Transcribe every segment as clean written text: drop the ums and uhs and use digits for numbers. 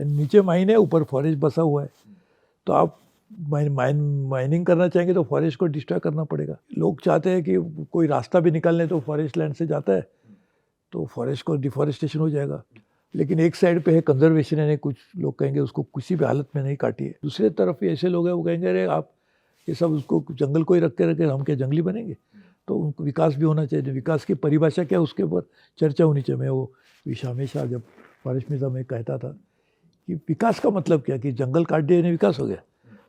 नीचे माइन है, ऊपर फॉरेस्ट बसा हुआ है, तो आप माइनिंग करना चाहेंगे तो फॉरेस्ट को डिस्ट्रॉय करना पड़ेगा। लोग चाहते हैं कि कोई रास्ता भी निकालने तो फॉरेस्ट लैंड से जाता है, तो फॉरेस्ट को डिफॉरेस्टेशन हो जाएगा। लेकिन एक साइड पे है कंजर्वेशन, यानी कुछ लोग कहेंगे उसको किसी भी हालत में नहीं काटिए। दूसरे तरफ ऐसे लोग हैं वो कहेंगे अरे आप ये सब उसको जंगल को ही रख के हम क्या जंगली बनेंगे। तो उनको विकास भी होना चाहिए। विकास की परिभाषा क्या, उसके ऊपर चर्चा होनी चाहिए। मैं वो हमेशा जब फॉरेस्ट में मैं कहता था कि विकास का मतलब क्या, कि जंगल काट दिए यानी विकास हो गया।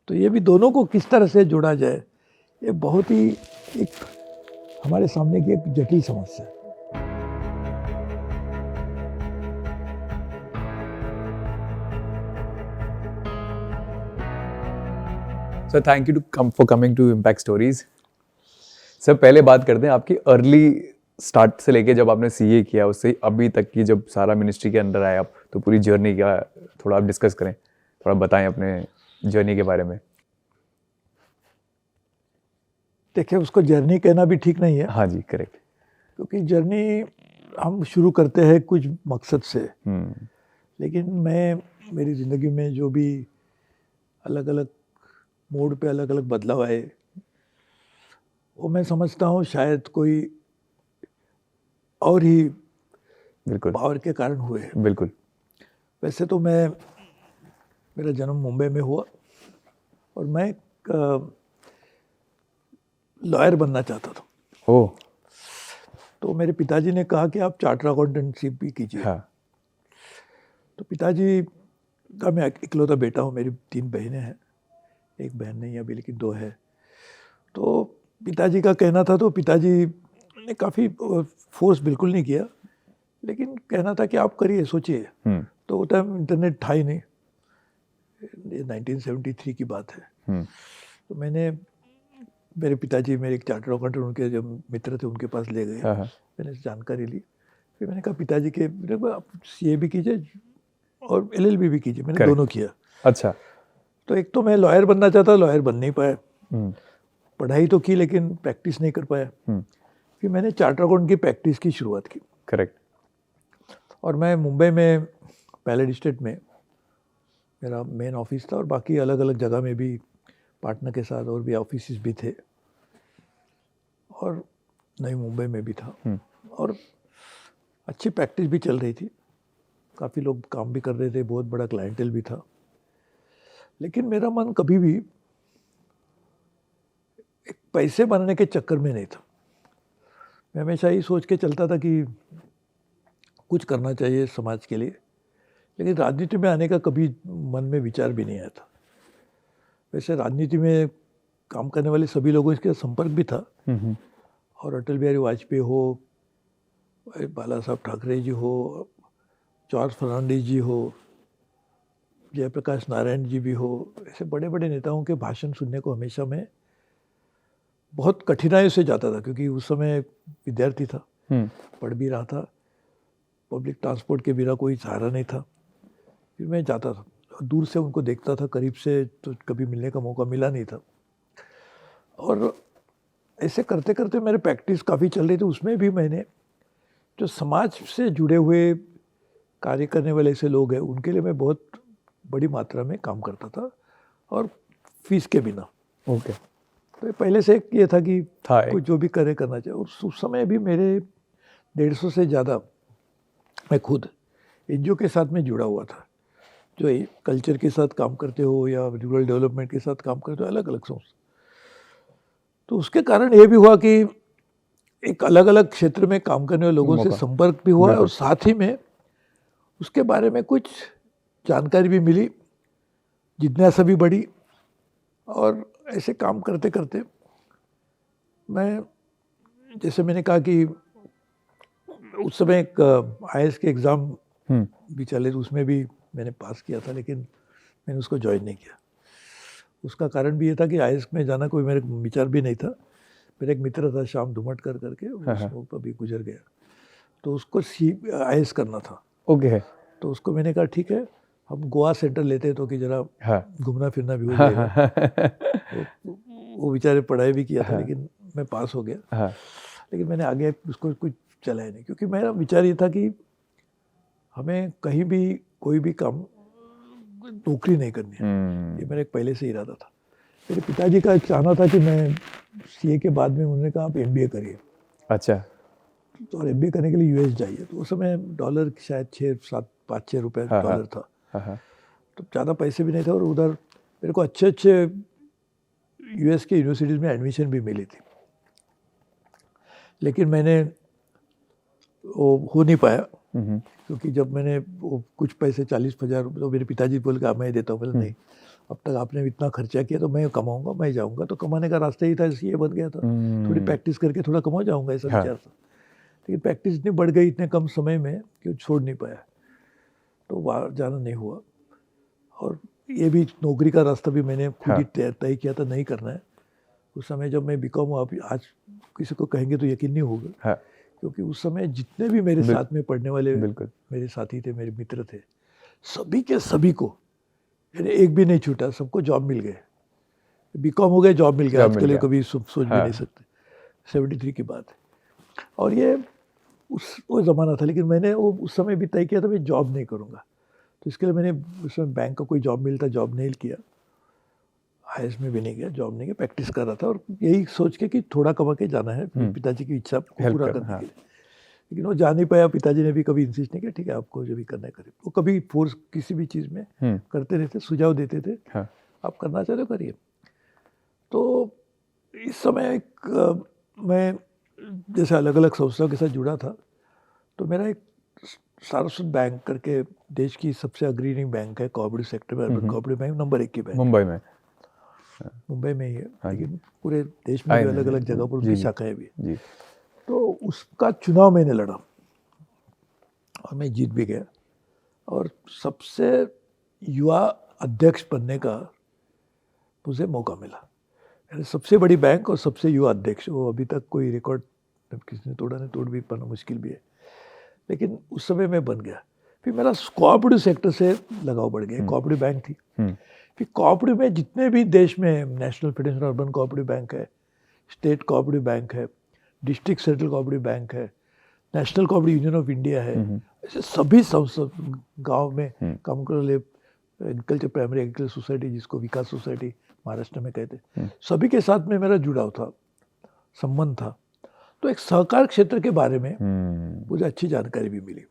तो ये भी दोनों को किस तरह से जोड़ा जाए, ये बहुत ही एक हमारे सामने की एक जटिल समस्या है। Sir thank you for coming to Impact Stories. Sir पहले बात करते हैं आपकी अर्ली स्टार्ट से लेके जब आपने सीए किया उससे अभी तक की, जब सारा मिनिस्ट्री के अंदर आए आप, तो पूरी जर्नी का थोड़ा आप डिस्कस करें, थोड़ा बताएं अपने जर्नी के बारे में। देखिए उसको जर्नी कहना भी ठीक नहीं है। हाँ जी, करेक्ट। क्योंकि जर्नी हम शुरू करते हैं कुछ मकसद से, लेकिन मेरी ज़िंदगी में जो भी अलग अलग मोड पे अलग अलग बदलाव आए, वो मैं समझता हूँ शायद कोई और ही बिल्कुल पावर के कारण हुए। बिल्कुल। वैसे तो मेरा जन्म मुंबई में हुआ और मैं लॉयर बनना चाहता था। ओह। तो मेरे पिताजी ने कहा कि आप चार्टर अकाउंटेंटशिप भी कीजिए। हाँ। तो पिताजी का मैं इकलौता बेटा हूँ, मेरी 3 बहनें हैं, एक बहन नहीं है अभी लेकिन 2 है। तो पिताजी का कहना था, तो पिताजी ने काफ़ी फोर्स बिल्कुल नहीं किया, लेकिन कहना था कि आप करिए, सोचिए। तो वो टाइम इंटरनेट था ही नहीं, 1973 की बात है। तो मेरे पिताजी मेरे एक चार्टर अकाउंटेंट, उनके जो मित्र थे उनके पास ले गए। मैंने जानकारी ली, फिर मैंने कहा पिताजी के आप सीए भी कीजिए और एलएलबी भी कीजिए। मैंने दोनों किया। अच्छा। तो एक तो मैं लॉयर बनना चाहता, लॉयर बन नहीं पाया। पढ़ाई तो की लेकिन प्रैक्टिस नहीं कर पाया। फिर मैंने चार्टर अकाउंट की प्रैक्टिस की शुरुआत की। करेक्ट। और मैं मुंबई में पैलेस स्टेट में मेरा मेन ऑफिस था, और बाकी अलग अलग जगह में भी पार्टनर के साथ और भी ऑफिस भी थे, और नई मुंबई में भी था। और अच्छी प्रैक्टिस भी चल रही थी, काफ़ी लोग काम भी कर रहे थे, बहुत बड़ा क्लाइंटेल भी था। लेकिन मेरा मन कभी भी एक पैसे बनाने के चक्कर में नहीं था। मैं हमेशा यही सोच के चलता था कि कुछ करना चाहिए समाज के लिए, लेकिन राजनीति में आने का कभी मन में विचार भी नहीं आया था। वैसे राजनीति में काम करने वाले सभी लोगों के संपर्क भी था, और अटल बिहारी वाजपेयी हो, बाला साहब ठाकरे जी हो, जॉर्ज फर्नांडिस जी हो, जयप्रकाश नारायण जी भी हो, ऐसे बड़े बड़े नेताओं के भाषण सुनने को हमेशा मैं बहुत कठिनाई से जाता था, क्योंकि उस समय विद्यार्थी था, पढ़ भी रहा था, पब्लिक ट्रांसपोर्ट के बिना कोई सहारा नहीं था। फिर मैं जाता था, दूर से उनको देखता था, करीब से तो कभी मिलने का मौका मिला नहीं था। और ऐसे करते करते मेरे प्रैक्टिस काफ़ी चल रही थी। उसमें भी मैंने जो समाज से जुड़े हुए कार्य करने वाले ऐसे लोग हैं, उनके लिए मैं बहुत बड़ी मात्रा में काम करता था, और फीस के बिना। ओके। तो पहले से ये था कि कुछ जो भी करे करना चाहिए। और उस समय भी मेरे 150 से ज़्यादा मैं खुद एनजीओ के साथ में जुड़ा हुआ था, जो कल्चर के साथ काम करते हो या रूरल डेवलपमेंट के साथ काम करते हो, अलग अलग संस्था। तो उसके कारण ये भी हुआ कि एक अलग अलग क्षेत्र में काम करने वाले लोगों से संपर्क भी हुआ, और साथ ही में उसके बारे में कुछ जानकारी भी मिली, जिज्ञासा भी बढ़ी। और ऐसे काम करते करते मैं, जैसे मैंने कहा कि उस समय एक आईएएस के एग्ज़ाम भी चले, तो उसमें भी मैंने पास किया था, लेकिन मैंने उसको ज्वाइन नहीं किया। उसका कारण भी ये था कि आईएएस में जाना कोई मेरे विचार भी नहीं था। मेरा एक मित्र था श्याम धुमटकर करके, वो अभी गुजर गया, तो उसको आईएएस करना था। ओके। तो उसको मैंने कहा ठीक है, हम गोवा सेंटर लेते तो कि जरा घूमना फिरना भी हो जाएगा। वो बेचारे पढ़ाई भी किया था, लेकिन मैं पास हो गया। लेकिन मैंने आगे उसको कुछ चलाया नहीं, क्योंकि मेरा विचार ये था कि हमें कहीं भी कोई भी काम नौकरी नहीं करनी है। ये मेरा एक पहले से इरादा था। मेरे पिताजी का चाहना था कि मैं सीए के बाद में उन्होंने कहा आप एमबीए करिए। अच्छा। तो और एमबीए करने के लिए यूएस जाइए। तो उस समय डॉलर शायद 5-6 रुपए हाँ, डॉलर था। हाँ, तो ज़्यादा पैसे भी नहीं थे और उधर मेरे को अच्छे अच्छे यूएस के यूनिवर्सिटीज़ में एडमिशन भी मिली थी। लेकिन मैंने वो हो नहीं पाया, क्योंकि जब मैंने वो कुछ पैसे 40,000 तो मेरे पिताजी बोल के मैं देता हूँ। बोले नहीं, अब तक आपने इतना खर्चा किया तो मैं कमाऊंगा, मैं जाऊंगा। तो कमाने का रास्ता ही था, इसलिए बन गया था। थोड़ी प्रैक्टिस करके थोड़ा कमा जाऊंगा, ऐसा विचार था। लेकिन प्रैक्टिस इतनी बढ़ गई इतने कम समय में कि छोड़ नहीं पाया, तो वहाँ जाना नहीं हुआ। और ये भी नौकरी का रास्ता भी मैंने खुद ही तय किया था, नहीं करना है। उस समय जब मैं बीकॉम, आज किसी को कहेंगे तो यकीन नहीं होगा, क्योंकि उस समय जितने भी मेरे साथ में पढ़ने वाले मेरे साथी थे, मेरे मित्र थे, सभी के सभी को, यानी एक भी नहीं छूटा, सबको जॉब मिल गए। बीकॉम हो गए, जॉब मिल गया। आज के लिए कभी सोच भी नहीं सकते। 73 की बात है। और ये वो ज़माना था। लेकिन मैंने वो उस समय भी तय किया था मैं जॉब नहीं करूँगा। तो इसके लिए मैंने उसमें बैंक का कोई जॉब मिलता, जॉब नहीं किया। आईएएस में भी नहीं गया, जॉब नहीं किया, प्रैक्टिस कर रहा था। और यही सोच के कि थोड़ा कमा के जाना है, पिताजी की इच्छा को पूरा करने के लिए। लेकिन वो जा नहीं पाया। पिताजी ने भी कभी इंसिस्ट नहीं किया, ठीक है आपको जो भी करना है करिए। वो कभी फोर्स किसी भी चीज़ में करते रहते, सुझाव देते थे, आप करना चाहते हो करिए। तो इस समय मैं जैसे अलग अलग संस्थाओं के साथ जुड़ा था, तो मेरा एक सारस्वत बैंक करके देश की सबसे अग्रणी बैंक है कोऑपरेटिव सेक्टर में, अर्बन कोऑपरेटिव बैंक, नंबर 1 की बैंक मुंबई में ही है। लेकिन पूरे देश में भी अलग अलग जगह पर उनकी शाखाएं भी है। तो उसका चुनाव मैंने लड़ा और मैं जीत भी गया। और सबसे युवा अध्यक्ष बनने का मुझे मौका मिला। यानी सबसे बड़ी बैंक और सबसे युवा अध्यक्ष, वो अभी तक कोई रिकॉर्ड किसने तोड़ा नहीं, तोड़ भी पाना मुश्किल भी है। लेकिन उस समय मैं बन गया। फिर मेरा कोऑपरेटिव सेक्टर से लगाव बढ़ गया। कोऑपरेटिव बैंक थी। फिर कोऑपरेटिव में जितने भी देश में national federation urban cooperative bank है, स्टेट कोऑपरेटिव बैंक है, डिस्ट्रिक्ट सेंट्रल कोऑपरेटिव बैंक है, national cooperative union of India है, ऐसे सभी गांव में काम करने एग्रीकल्चर प्राइमरी एग्रीकल्चर सोसाइटी, जिसको विकास सोसाइटी महाराष्ट्र में कहते हैं, सभी के साथ में मेरा जुड़ाव था, संबंध था। तो एक सहकार क्षेत्र के बारे में मुझे अच्छी जानकारी भी मिली।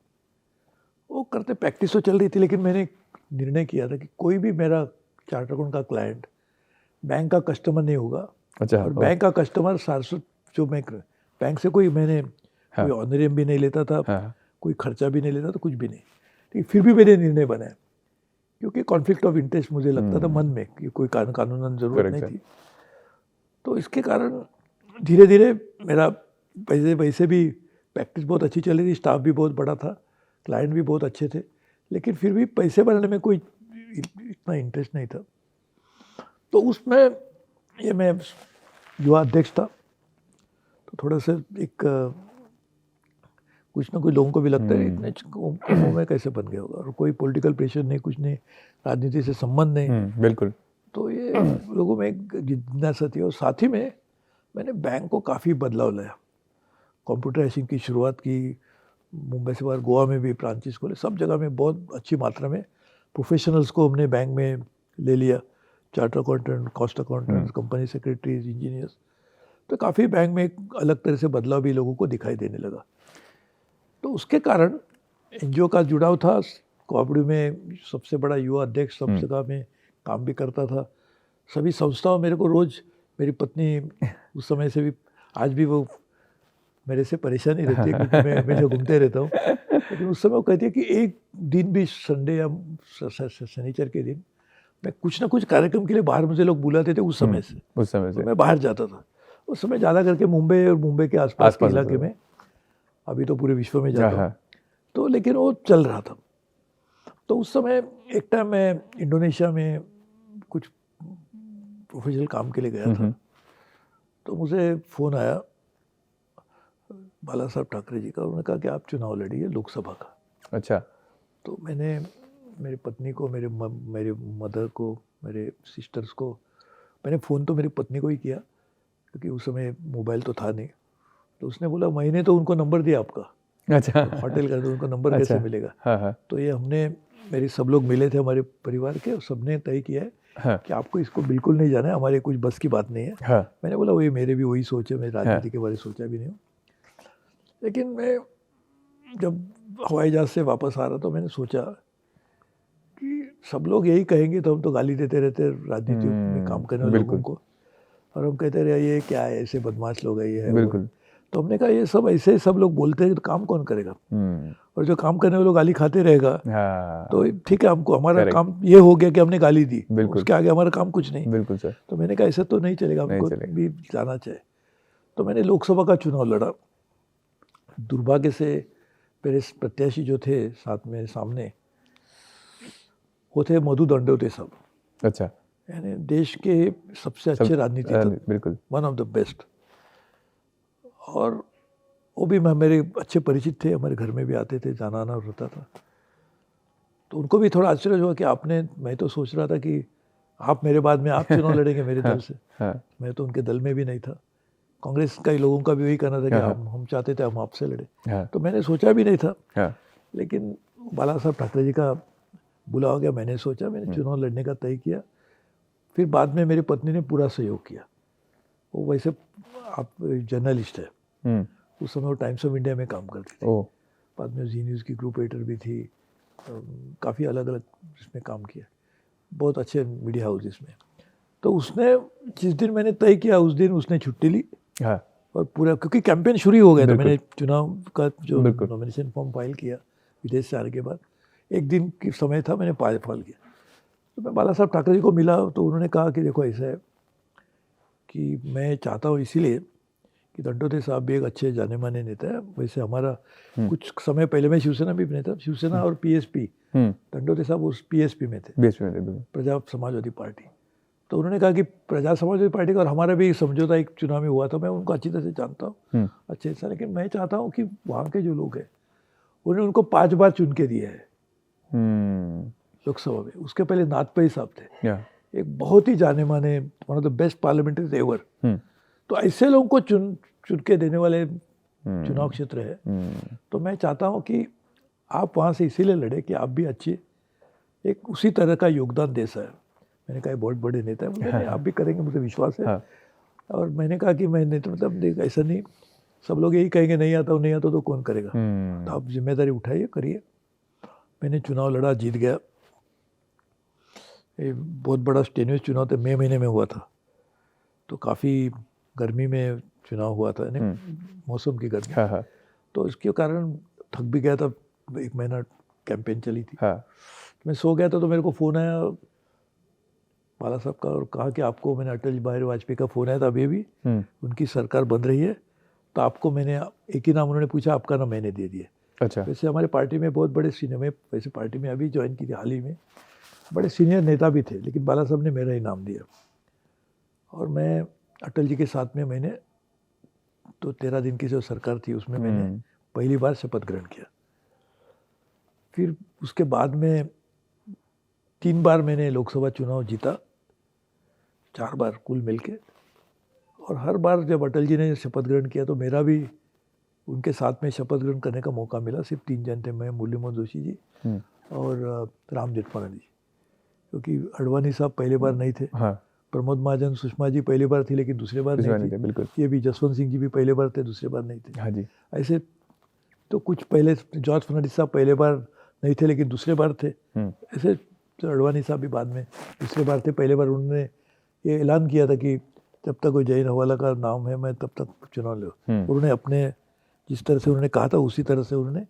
वो करते प्रैक्टिस तो चल रही थी, लेकिन मैंने निर्णय किया था कि कोई भी मेरा चार्टर अकाउंट का क्लाइंट बैंक का कस्टमर नहीं होगा। और बैंक का कस्टमर सारस्वत, जो मैं बैंक से कोई ऑनरेरियम भी नहीं लेता था, कोई खर्चा भी नहीं लेता था, कुछ भी नहीं। लेकिन फिर भी मैंने निर्णय बनाया, क्योंकि कॉन्फ्लिक्ट ऑफ इंटरेस्ट मुझे लगता था मन में कि कोई कानूनन जरूरत नहीं थी। तो इसके कारण धीरे धीरे मेरा वैसे भी प्रैक्टिस बहुत अच्छी चल रही थी, स्टाफ भी बहुत बड़ा था, क्लाइंट भी बहुत अच्छे थे, लेकिन फिर भी पैसे बनाने में कोई इतना इंटरेस्ट नहीं था। तो उसमें ये मैं युवा अध्यक्ष था, तो थोड़ा सा एक कुछ ना कुछ लोगों को भी लगता है इतने कमों में कैसे बन गया होगा, और कोई पॉलिटिकल प्रेशर नहीं, कुछ नहीं, राजनीति से संबंध नहीं। बिल्कुल। तो ये लोगों में एक जिज्ञासा थी। और साथ ही में मैंने बैंक को काफ़ी बदलाव लाया। कंप्यूटराइजेशन की शुरुआत की, मुंबई से बाहर गोवा में भी ब्रांचेस खोले, सब जगह में बहुत अच्छी मात्रा में प्रोफेशनल्स को हमने बैंक में ले लिया, charter accountant, cost accountant, company secretaries, engineers. तो काफ़ी बैंक में एक अलग तरह से बदलाव भी लोगों को दिखाई देने लगा। तो उसके कारण एनजीओ का जुड़ाव था, कोऑपरेटिव में सबसे बड़ा युवा अध्यक्ष सब जगह में काम भी करता था। सभी संस्थाओं मेरे को रोज़, मेरी पत्नी उस समय से भी, आज भी वो मेरे से परेशान ही रहती है, क्योंकि मैं हमेशा घूमते रहता हूँ। लेकिन उस समय वो कहती है कि एक दिन भी, संडे या शनिचर के दिन, मैं कुछ ना कुछ कार्यक्रम के लिए बाहर मुझे लोग बुलाते थे। उस समय से तो मैं बाहर जाता था। उस समय ज़्यादा करके मुंबई और मुंबई के आसपास के इलाके में, अभी तो पूरे विश्व में जाता हूँ। तो लेकिन वो चल रहा था। तो उस समय एक टाइम मैं इंडोनेशिया में कुछ प्रोफेशनल काम के लिए गया था। तो मुझे फ़ोन आया बाला साहब ठाकरे जी का। उन्होंने कहा कि आप चुनाव लड़िए लोकसभा का। अच्छा। तो मैंने मेरी पत्नी को, मेरे मदर को, मेरे सिस्टर्स को, मैंने फ़ोन तो मेरी पत्नी को ही किया, क्योंकि उस समय मोबाइल तो था नहीं। तो उसने बोला मैंने तो उनको नंबर दिया आपका। अच्छा। तो होटल का तो उनको नंबर कैसे मिलेगा। तो ये हमने मेरे सब लोग मिले थे हमारे परिवार के, और सबने तय किया है हाँ कि आपको इसको बिल्कुल नहीं जाना है, हमारे कुछ बस की बात नहीं है। हाँ मैंने बोला वही मेरे भी वही सोच है, मैं राजनीति के बारे में सोचा भी नहीं हूँ। लेकिन मैं जब हवाई जहाज़ से वापस आ रहा तो मैंने सोचा कि सब लोग यही कहेंगे तो हम तो गाली देते रहते राजनीति में काम करने वाले लोगों बिल्कुल को, और हम कहते रहे ये क्या है, ऐसे बदमाश लोग है, ये है वो है। बिल्कुल। तो हमने कहा ये सब ऐसे सब लोग बोलते हैं तो काम कौन करेगा, और जो काम करने वाले लोग गाली खाते रहेगा हाँ तो ठीक है, हमको हमारा Correct. काम ये हो गया कि हमने गाली दी, बिल्कुल। उसके आगे हमारा काम कुछ नहीं। बिल्कुल सर। तो मैंने कहा ऐसा तो नहीं चलेगा, नहीं हमको चलेगा। भी जाना चाहिए। तो मैंने लोकसभा का चुनाव लड़ा। दुर्भाग्य से मेरे प्रत्याशी जो थे साथ में सामने, वो थे मधु दंडोते साहब, अच्छा यानी देश के सबसे अच्छे राजनीतिक, बिल्कुल। One of the best. और वो भी मेरे अच्छे परिचित थे, हमारे घर में भी आते थे, जाना आना होता था। तो उनको भी थोड़ा आश्चर्य हुआ कि आपने, मैं तो सोच रहा था कि आप मेरे बाद में आप चुनाव लड़ेंगे मेरे दल से। हाँ मैं तो उनके दल में भी नहीं था। कांग्रेस का ही लोगों का भी वही कहना था कि हाँ, हम चाहते थे हम आपसे लड़े। हाँ तो मैंने सोचा भी नहीं था, हाँ लेकिन बाला साहब ठाकरे जी का बुलावा गया, मैंने सोचा, मैंने चुनाव लड़ने का तय किया। फिर बाद में मेरी पत्नी ने पूरा सहयोग किया। वो वैसे आप जर्नलिस्ट है, उस समय वो टाइम्स ऑफ इंडिया में काम करती थी, ओ बाद में जी न्यूज़ की ग्रुप एडिटर भी थी, काफ़ी अलग अलग इसमें काम किया, बहुत अच्छे मीडिया हाउसेस में। तो उसने जिस दिन मैंने तय किया उस दिन उसने छुट्टी ली, हाँ और पूरा, क्योंकि कैंपेन शुरू ही हो गया था, बिल्कुल। मैंने चुनाव का जो बिल्कुल। नॉमिनेशन फॉर्म फाइल किया विदेश से आने के बाद, एक दिन की समय था, मैंने फाइल किया। तो मैं बाला साहब ठाकरे जी को मिला तो उन्होंने कहा कि देखो ऐसा है कि मैं चाहता हूँ इसीलिए कि दंडोते साहब भी एक अच्छे जाने माने नेता है, वैसे हमारा कुछ समय पहले मैं शिवसेना भी नेता, शिवसेना और पीएसपी, दंडोते साहब उस पीएसपी में थे, प्रजा समाजवादी पार्टी। तो उन्होंने कहा कि प्रजा समाजवादी पार्टी का और हमारा भी समझौता एक चुनाव में हुआ था, मैं उनको अच्छी तरह से जानता हूँ अच्छे से, लेकिन मैं चाहता हूँ कि वहाँ के जो लोग हैं उन्होंने उनको 5 बार चुन के दिया है लोकसभा में। उसके पहले नाथपई साहब थे, एक बहुत ही जाने माने, one of the best parliamentary ever. तो ऐसे लोगों को चुन के देने वाले चुनाव क्षेत्र है। तो मैं चाहता हूँ कि आप वहाँ से इसीलिए लड़े कि आप भी अच्छे एक उसी तरह का योगदान दे सकें। मैंने कहा बहुत बड़े नेता है, बोले नहीं आप भी करेंगे, मुझे विश्वास है। और मैंने कहा कि मैं नहीं, तो मतलब ऐसा नहीं, सब लोग यही कहेंगे नहीं आता नहीं आता तो कौन करेगा, तो आप जिम्मेदारी उठाइए, करिए। मैंने चुनाव लड़ा, जीत गया। ये बहुत बड़ा स्टेन्यूस चुनाव था, मई महीने में हुआ था, तो काफ़ी गर्मी में चुनाव हुआ था, मौसम की गर्मी। तो इसके कारण थक भी गया था, 1 महीना कैंपेन चली थी। मैं सो गया था तो मेरे को फ़ोन आया बाला साहब का, और कहा कि आपको, मैंने अटल बिहारी वाजपेयी का फ़ोन आया था अभी भी, उनकी सरकार बन रही है, तो आपको मैंने एक ही नाम उन्होंने पूछा, आपका नाम मैंने दे दिया। अच्छा। वैसे हमारे पार्टी में बहुत बड़े सीनियर, में वैसे पार्टी में अभी ज्वाइन की थी हाल ही में, बड़े सीनियर नेता भी थे, लेकिन बाला साहब ने मेरा ही नाम दिया। और मैं अटल जी के साथ में, मैंने तो 13 दिन की जो सरकार थी उसमें मैंने पहली बार शपथ ग्रहण किया। फिर उसके बाद में 3 बार मैंने लोकसभा चुनाव जीता, 4 बार कुल मिलके। और हर बार जब अटल जी ने शपथ ग्रहण किया तो मेरा भी उनके साथ में शपथ ग्रहण करने का मौका मिला। सिर्फ 3 जन थे, मैं, मुरली मनोहर जोशी जी और राम जेठमलानी जी, क्योंकि अडवाणी साहब पहले बार नहीं थे। प्रमोद महाजन, सुषमा जी पहली बार थी लेकिन दूसरे बार नहीं थी। बिल्कुल। ये भी जसवंत सिंह जी भी पहले बार थे, दूसरे बार नहीं थे। हाँ जी। ऐसे तो कुछ पहले, जॉर्ज फर्नांडिस साहब पहले बार नहीं थे लेकिन दूसरे बार थे। ऐसे तो अडवाणी साहब भी बाद में दूसरे बार थे। पहले बार उन्होंने ये ऐलान किया था कि जब तक कोई जैन हवाला का नाम है मैं तब तक चुनाव लो। उन्होंने अपने जिस तरह से उन्होंने कहा था उसी तरह से उन्होंने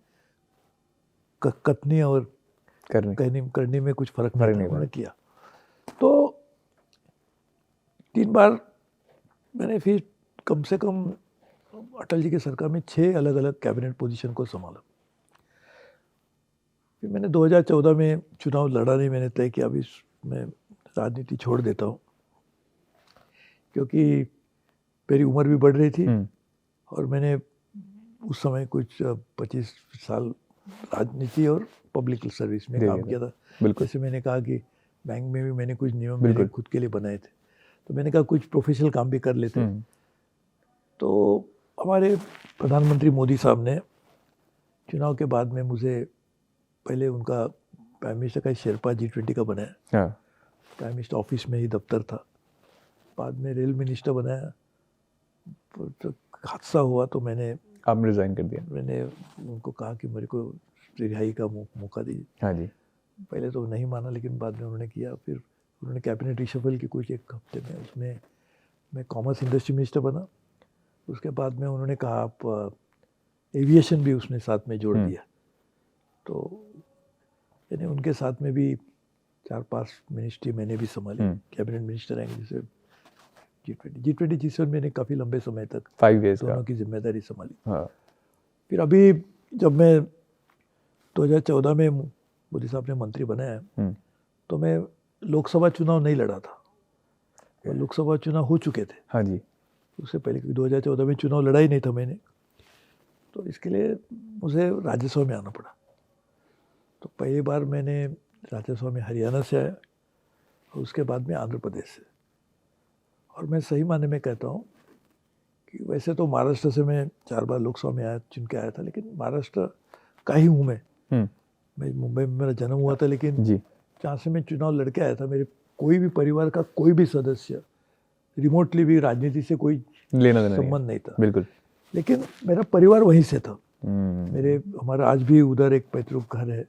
कथनी और करनी में कुछ फर्क नहीं था, उन्होंने किया। तो 3 बार मैंने फिर कम से कम अटल जी की सरकार में 6 अलग अलग कैबिनेट पोजीशन को संभाला। फिर मैंने 2014 में चुनाव लड़ा नहीं, मैंने तय किया अभी मैं राजनीति छोड़ देता हूँ, क्योंकि मेरी उम्र भी बढ़ रही थी और मैंने उस समय कुछ 25 साल राजनीति और पब्लिक सर्विस में काम किया था। जैसे मैंने कहा कि बैंक में भी मैंने कुछ नियम मैंने खुद के लिए बनाए थे, तो मैंने कहा कुछ प्रोफेशनल काम भी कर लेते। तो हमारे प्रधानमंत्री मोदी साहब ने चुनाव के बाद में मुझे पहले उनका प्राइम मिनिस्टर का शेरपा G20 का बनाया, हाँ प्राइम मिनिस्टर ऑफिस में ही दफ्तर था। बाद में रेल मिनिस्टर बनाया, तो हादसा हुआ तो मैंने आपने रिजाइन कर दिया। उनको कहा कि मेरे को रिहाई का मौका दीजिए। हाँ जी। पहले तो नहीं माना, लेकिन बाद में उन्होंने किया। फिर उन्होंने कैबिनेट रिशफल की कुछ एक हफ्ते में, उसमें मैं कॉमर्स इंडस्ट्री मिनिस्टर बना। उसके बाद में उन्होंने कहा आप एविएशन भी उसने साथ में जोड़ दिया। तो यानी उनके साथ में भी 4-5 मिनिस्ट्री मैंने भी संभाली, कैबिनेट मिनिस्टर हैं, जैसे G20 G7 मैंने काफ़ी लंबे समय तक 5 years दोनों की जिम्मेदारी संभाली। हाँ। फिर अभी जब मैं 2014 में मोदी साहब ने मंत्री बनाया, तो मैं लोकसभा चुनाव नहीं लड़ा था, और लोकसभा चुनाव हो चुके थे। हाँ जी। उससे पहले, क्योंकि 2014 में चुनाव लड़ा ही नहीं था मैंने, तो इसके लिए मुझे राज्यसभा में आना पड़ा। तो पहली बार मैंने राज्यसभा में हरियाणा से आया, और उसके बाद में आंध्र प्रदेश से। और मैं सही माने में कहता हूँ कि वैसे तो महाराष्ट्र से मैं 4 बार लोकसभा में चुन के आया था, लेकिन महाराष्ट्र का ही हूँ मैं। मैं मुंबई में मेरा जन्म हुआ था, लेकिन जहाँ से मैं चुनाव लड़के आया था, मेरे कोई भी परिवार का कोई भी सदस्य रिमोटली भी राजनीति से कोई लेना देना संबंध नहीं था। बिल्कुल। लेकिन मेरा परिवार वहीं से था। हमारा आज भी उधर एक पैतृक घर है,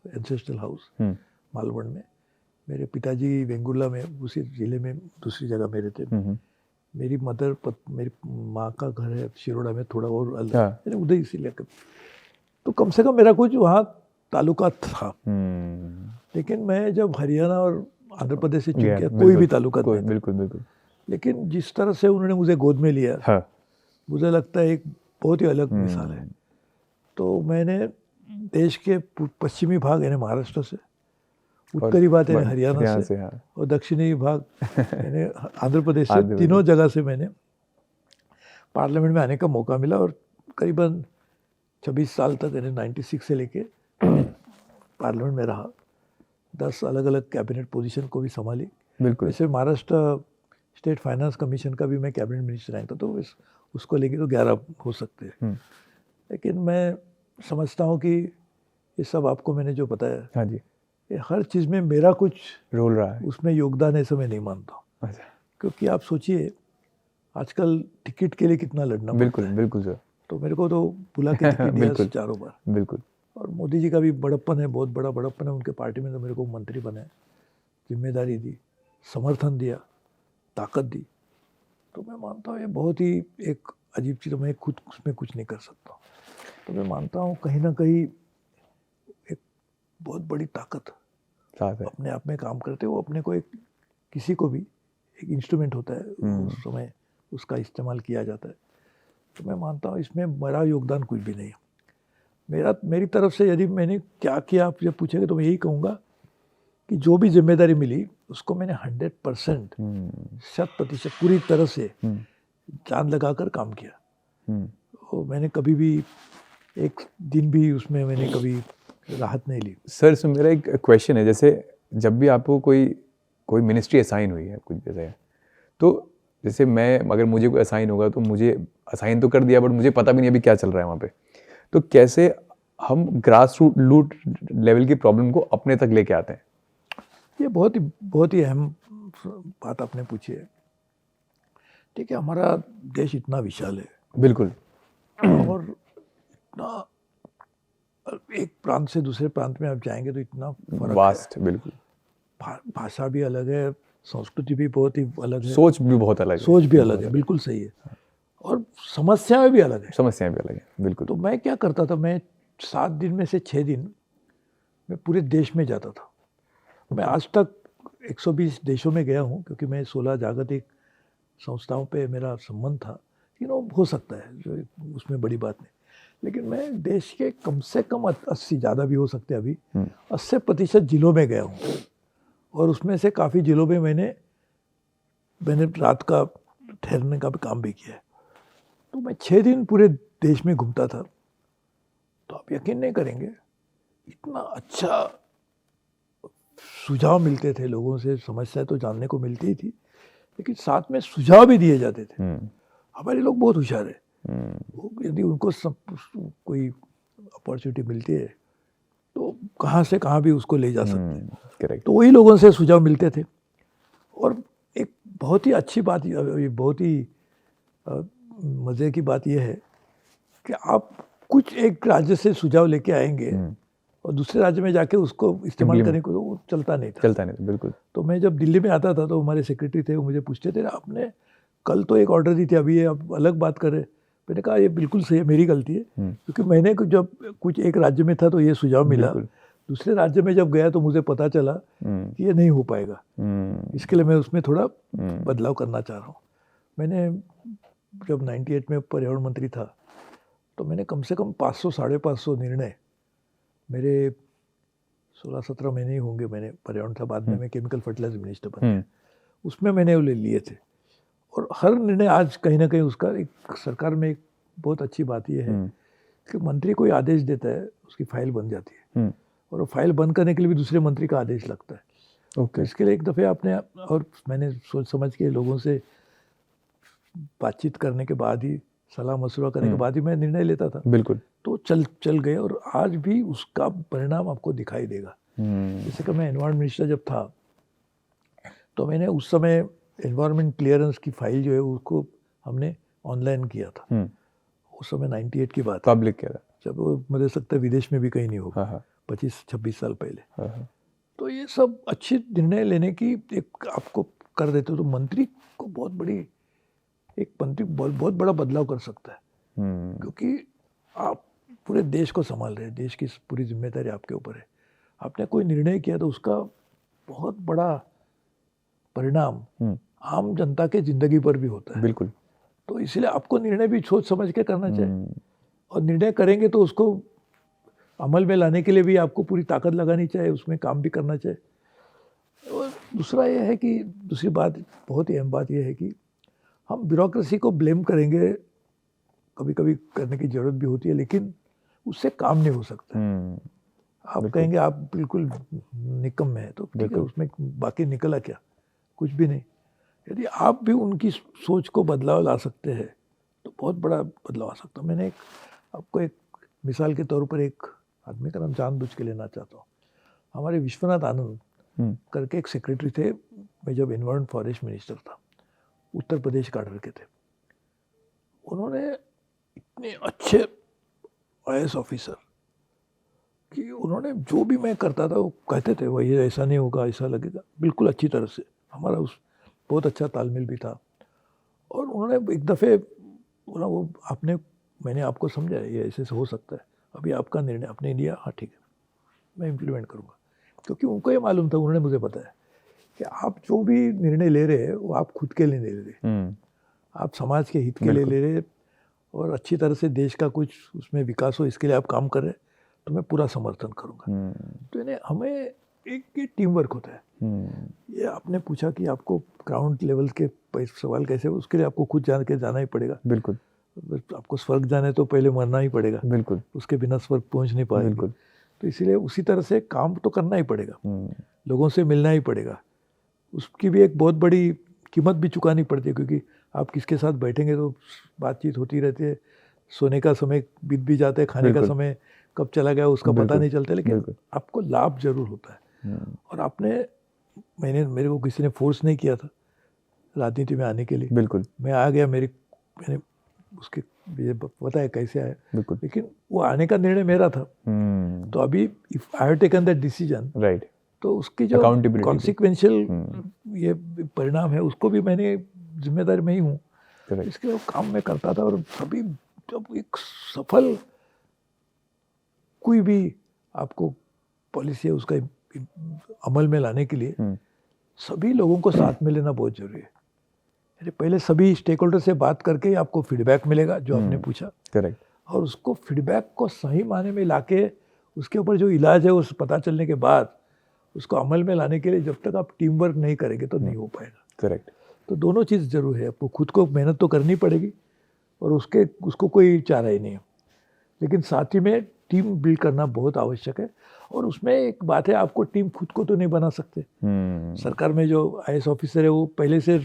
एंसेस्ट्रल हाउस मालवण में। मेरे पिताजी वेंगुर्ला में, उसी जिले में दूसरी जगह में रहते थे। मेरी मेरी माँ का घर है शिरोडा में, थोड़ा और अलग, उधर इसी इलाके। तो कम से कम मेरा कुछ वहाँ ताल्लुका था। लेकिन मैं जब हरियाणा और आंध्र प्रदेश से चुन गया, कोई भी ताल्लुका नहीं था। बिल्कुल। लेकिन जिस तरह से उन्होंने मुझे गोद में लिया, मुझे लगता है एक बहुत ही अलग मिसाल है। तो मैंने देश के पश्चिमी भाग यानी महाराष्ट्र से, उत्तरी भाग यानी हरियाणा से, और दक्षिणी भाग यानी आंध्र प्रदेश से, तीनों जगह से मैंने पार्लियामेंट में आने का मौका मिला। और करीबन 26 साल तक, यानी 96 से लेके पार्लियामेंट में रहा। 10 अलग अलग कैबिनेट पोजीशन को भी संभाली। बिल्कुल। जैसे महाराष्ट्र स्टेट फाइनेंस कमीशन का भी मैं कैबिनेट मिनिस्टर रहा था, तो उसको लेके तो 11 हो सकते हैं। लेकिन मैं समझता हूँ कि ये सब आपको मैंने जो बताया, हाँ जी, ये हर चीज़ में मेरा कुछ रोल रहा है, उसमें योगदान ऐसा मैं नहीं मानता हूँ। अच्छा। क्योंकि आप सोचिए आजकल टिकट के लिए कितना लड़ना पड़ता है। बिल्कुल सर। तो मेरे को तो बुला के टिकट दिया 4 बार। बिल्कुल। और मोदी जी का भी बड़प्पन है, बहुत बड़ा बड़प्पन है उनके पार्टी में, तो मेरे को मंत्री बनाए, जिम्मेदारी दी, समर्थन दिया, ताकत दी। तो मैं मानता हूँ ये बहुत ही एक अजीब चीज़, मैं खुद उसमें कुछ नहीं कर सकता। तो मैं मानता हूँ कहीं ना कहीं एक बहुत बड़ी ताकत अपने आप में काम करते, वो अपने को एक किसी को भी एक इंस्ट्रूमेंट होता है, उस समय उसका इस्तेमाल किया जाता है। तो मैं मानता हूँ इसमें मेरा योगदान कुछ भी नहीं है। मेरी तरफ से यदि मैंने क्या किया आप जब पूछेंगे, तो मैं यही कहूँगा कि जो भी जिम्मेदारी मिली उसको मैंने 100%, 100% पूरी तरह से जान लगाकर काम किया। तो मैंने कभी भी एक दिन भी उसमें मैंने कभी राहत नहीं ली। सर मेरा एक क्वेश्चन है, जैसे जब भी आपको कोई मिनिस्ट्री असाइन हुई है कुछ जैसे, तो जैसे मैं अगर मुझे कोई असाइन होगा तो मुझे असाइन तो कर दिया, बट मुझे पता भी नहीं अभी क्या चल रहा है वहाँ पे। तो कैसे हम ग्रास रूट लेवल की प्रॉब्लम को अपने तक लेके आते हैं? ये बहुत ही अहम बात आपने पूछी है। ठीक है, हमारा देश इतना विशाल है, बिल्कुल, और इतना एक प्रांत से दूसरे प्रांत में आप जाएंगे तो इतना वास्ट है। बिल्कुल, भाषा भी अलग है, संस्कृति भी बहुत ही अलग है, सोच भी बहुत अलग है, सोच भी अलग है, बिल्कुल सही है, और समस्याएं भी अलग है, समस्याएं भी अलग है, बिल्कुल। तो मैं क्या करता था, मैं 7 दिन में से 6 दिन मैं पूरे देश में जाता था। मैं आज तक 120 देशों में गया हूँ, क्योंकि मैं 16 जागतिक संस्थाओं पे मेरा संबंध था। हो सकता है जो उसमें बड़ी बात नहीं, लेकिन मैं देश के कम से कम 80, ज़्यादा भी हो सकते हैं अभी, 80% जिलों में गया हूँ, और उसमें से काफ़ी जिलों में मैंने रात का ठहरने का भी काम भी किया है। तो मैं 6 दिन पूरे देश में घूमता था। तो आप यकीन नहीं करेंगे, इतना अच्छा सुझाव मिलते थे लोगों से, समस्या तो जानने को मिलती ही थी, लेकिन साथ में सुझाव भी दिए जाते थे। हमारे लोग बहुत होशियार है, यदि उनको कोई अपॉर्चुनिटी मिलती है तो कहाँ से कहाँ भी उसको ले जा सकते हैं। करेक्ट। तो वही लोगों से सुझाव मिलते थे। और एक बहुत ही अच्छी बात, ये बहुत ही मज़े की बात यह है कि आप कुछ एक राज्य से सुझाव लेके आएंगे और दूसरे राज्य में जाके उसको इस्तेमाल करने को वो चलता नहीं था। बिल्कुल। तो मैं जब दिल्ली में आता था तो हमारे सेक्रेटरी थे, वो मुझे पूछते थे, आपने कल तो एक ऑर्डर दी थी, अभी ये अब अलग बात कर रहे। मैंने कहा ये बिल्कुल सही है, मेरी गलती है, क्योंकि मैंने जब कुछ एक राज्य में था तो ये सुझाव मिला, दूसरे राज्य में जब गया तो मुझे पता चला कि ये नहीं हो पाएगा, इसके लिए मैं उसमें थोड़ा बदलाव करना चाह रहा हूँ। मैंने जब 98 में पर्यावरण मंत्री था तो मैंने कम से कम 500-550 निर्णय, मेरे 16-17 महीने ही होंगे मैंने पर्यावरण था, बाद में मैं केमिकल फर्टिलाइजर मिनिस्टर बन गया, उसमें मैंने वो ले लिए थे। और हर निर्णय आज कहीं ना कहीं उसका एक सरकार में एक बहुत अच्छी बात यह है कि मंत्री कोई आदेश देता है, उसकी फाइल बन जाती है, और वो फाइल बंद करने के लिए भी दूसरे मंत्री का आदेश लगता है। तो इसके लिए एक दफ़े आपने, और मैंने सोच समझ के लोगों से बातचीत करने के बाद ही, सलाह मशवरा करने के बाद ही मैं निर्णय लेता था। बिल्कुल। तो चल गए, और आज भी उसका परिणाम आपको दिखाई देगा। जैसे कि मैं एनवायरमेंट मिनिस्टर जब था तो मैंने उस समय एनवायरमेंट क्लियरेंस की फाइल जो है उसको हमने ऑनलाइन किया था। उस समय 98 की बात, पब्लिक किया था, जब वो मुझे लगता है विदेश में भी कहीं नहीं होगा, 25-26 साल पहले। तो ये सब अच्छे निर्णय लेने की एक आपको कर देते हो तो मंत्री को बहुत बड़ी, एक मंत्री बहुत बड़ा बदलाव कर सकता है, क्योंकि आप पूरे देश को संभाल रहे हैं, देश की पूरी जिम्मेदारी आपके ऊपर है। आपने कोई निर्णय किया तो उसका बहुत बड़ा परिणाम आम जनता के जिंदगी पर भी होता है। बिल्कुल। तो इसलिए आपको निर्णय भी सोच समझ के करना चाहिए, और निर्णय करेंगे तो उसको अमल में लाने के लिए भी आपको पूरी ताकत लगानी चाहिए, उसमें काम भी करना चाहिए। और दूसरा ये है कि, दूसरी बात, बहुत ही अहम बात यह है कि हम ब्यूरोक्रेसी को ब्लेम करेंगे, कभी कभी करने की ज़रूरत भी होती है, लेकिन उससे काम नहीं हो सकता। आप कहेंगे आप बिल्कुल निकम्मे हैं, तो ठीक है, उसमें बाकी निकला क्या, कुछ भी नहीं। यदि आप भी उनकी सोच को बदलाव ला सकते हैं तो बहुत बड़ा बदलाव आ सकता है। मैंने आपको एक मिसाल के तौर पर एक आदमी का नाम जानबूझ के लेना चाहता हूँ। हमारे विश्वनाथ आनंद करके एक सेक्रेटरी थे, मैं जब एनवायरमेंट फॉरेस्ट मिनिस्टर था, उत्तर प्रदेश काडर के थे। उन्होंने इतने अच्छे IAS ऑफिसर कि उन्होंने जो भी मैं करता था वो कहते थे वही ऐसा नहीं होगा, ऐसा लगेगा, बिल्कुल अच्छी तरह से हमारा उस बहुत अच्छा तालमेल भी था। और उन्होंने एक दफ़े बोला, वो मैंने आपको समझाया ये ऐसे से हो सकता है, अभी आपका निर्णय आपने लिया, हाँ ठीक है मैं इम्प्लीमेंट करूँगा। क्योंकि उनको ये मालूम था, उन्होंने मुझे बताया कि आप जो भी निर्णय ले रहे हैं वो आप खुद के लिए नहीं ले रहे, आप समाज के हित के लिए ले रहे, और अच्छी तरह से देश का कुछ उसमें विकास हो इसके लिए आप काम कर रहे हैं, तो मैं पूरा समर्थन करूँगा। तो इन्हें हमें एक टीम वर्क होता है। ये आपने पूछा कि आपको ग्राउंड लेवल के सवाल कैसे, उसके लिए आपको खुद जाना ही पड़ेगा। बिल्कुल। आपको स्वर्ग जाने तो पहले मरना ही पड़ेगा, बिल्कुल, उसके बिना स्वर्ग पहुंच नहीं पाएंगे। बिल्कुल। तो इसीलिए उसी तरह से काम तो करना ही पड़ेगा, लोगों से मिलना ही पड़ेगा। उसकी भी एक बहुत बड़ी कीमत भी चुकानी पड़ती है, क्योंकि आप किसके साथ बैठेंगे तो बातचीत होती रहती है, सोने का समय बीत भी जाता है, खाने का समय कब चला गया उसका पता नहीं चलता, लेकिन आपको लाभ जरूर होता है। और मेरे को किसी ने फोर्स नहीं किया था राजनीति में आने के लिए, बिल्कुल मैं आ गया, मैंने उसके मुझे पता है कैसे आया, बिल्कुल, लेकिन वो आने का निर्णय मेरा था। तो अभी if I have taken that decision, right, तो उसकी जो कॉन्सिक्वेंशियल ये परिणाम है उसको भी मैंने जिम्मेदार में ही हूँ, इसके काम में करता था। और सभी जब एक सफल कोई भी आपको पॉलिसी है उसका अमल में लाने के लिए सभी लोगों को साथ में लेना बहुत जरूरी है। पहले सभी स्टेक होल्डर से बात करके ही आपको फीडबैक मिलेगा जो आपने पूछा, करेक्ट, और उसको फीडबैक को सही माने में लाके उसके ऊपर जो इलाज है उस पता चलने के बाद उसको अमल में लाने के लिए जब तक आप टीम वर्क नहीं करेंगे तो नहीं हो पाएगा। करेक्ट। तो दोनों चीज़ जरूर है, आपको खुद को मेहनत तो करनी पड़ेगी और उसको कोई चारा ही नहीं है, लेकिन साथ ही में टीम बिल्ड करना बहुत आवश्यक है। और उसमें एक बात है, आपको टीम खुद को तो नहीं बना सकते। सरकार में जो IAS ऑफिसर है वो पहले से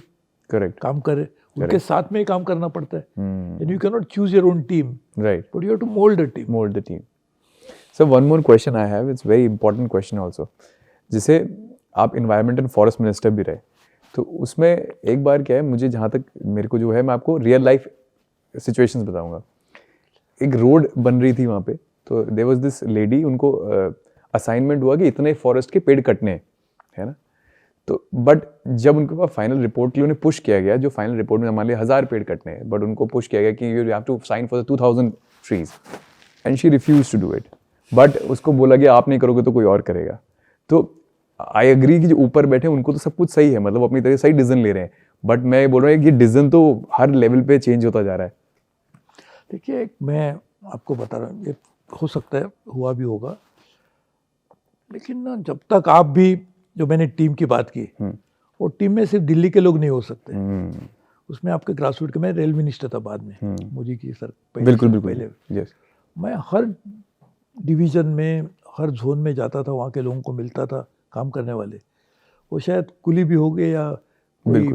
करेक्ट काम करे, उनके साथ में ही काम करना पड़ता है। And you can not choose your own team, right, but you have to mould the team. Sir one more question I have, it's very important question also. जैसे आप इन्वायरमेंट एंड फॉरेस्ट मिनिस्टर भी रहे, तो उसमें एक बार क्या है, मुझे जहाँ तक मेरे को जो है, मैं आपको रियल लाइफ सिचुएशंस बताऊंगा। एक रोड बन रही थी वहाँ पे, तो देयर वाज दिस लेडी, उनको असाइनमेंट हुआ कि इतने फॉरेस्ट के पेड़ कटने हैं, है ना। तो बट जब उनके पास फाइनल रिपोर्ट के लिए उन्हें पुश किया गया, जो फाइनल रिपोर्ट में मान लिया 1000 पेड़ कटने हैं, बट उनको पुश किया गया कि you have to sign for the 2000 trees, and she refuse to do it. But उसको बोला गया आप नहीं करोगे तो कोई और करेगा। तो आई एग्री कि जो ऊपर बैठे हैं उनको तो सब कुछ सही है, मतलब अपनी तरह से सही डिसीजन ले रहे हैं, बट मैं बोल रहा हूँ कि डिसीजन तो हर लेवल पे चेंज होता जा रहा है। देखिए, मैं आपको बता रहा हूँ, ये हो सकता है हुआ भी होगा, लेकिन ना जब तक आप भी, जो मैंने टीम की बात की, वो टीम में सिर्फ दिल्ली के लोग नहीं हो सकते, उसमें आपके ग्रासरूट के, मैं रेल मिनिस्टर था बाद में, मोदी की सर बिल्कुल पहले यस। मैं हर डिवीज़न में, हर जोन में जाता था, वहाँ के लोगों को मिलता था, काम करने वाले, वो शायद कुली भी हो गए या कोई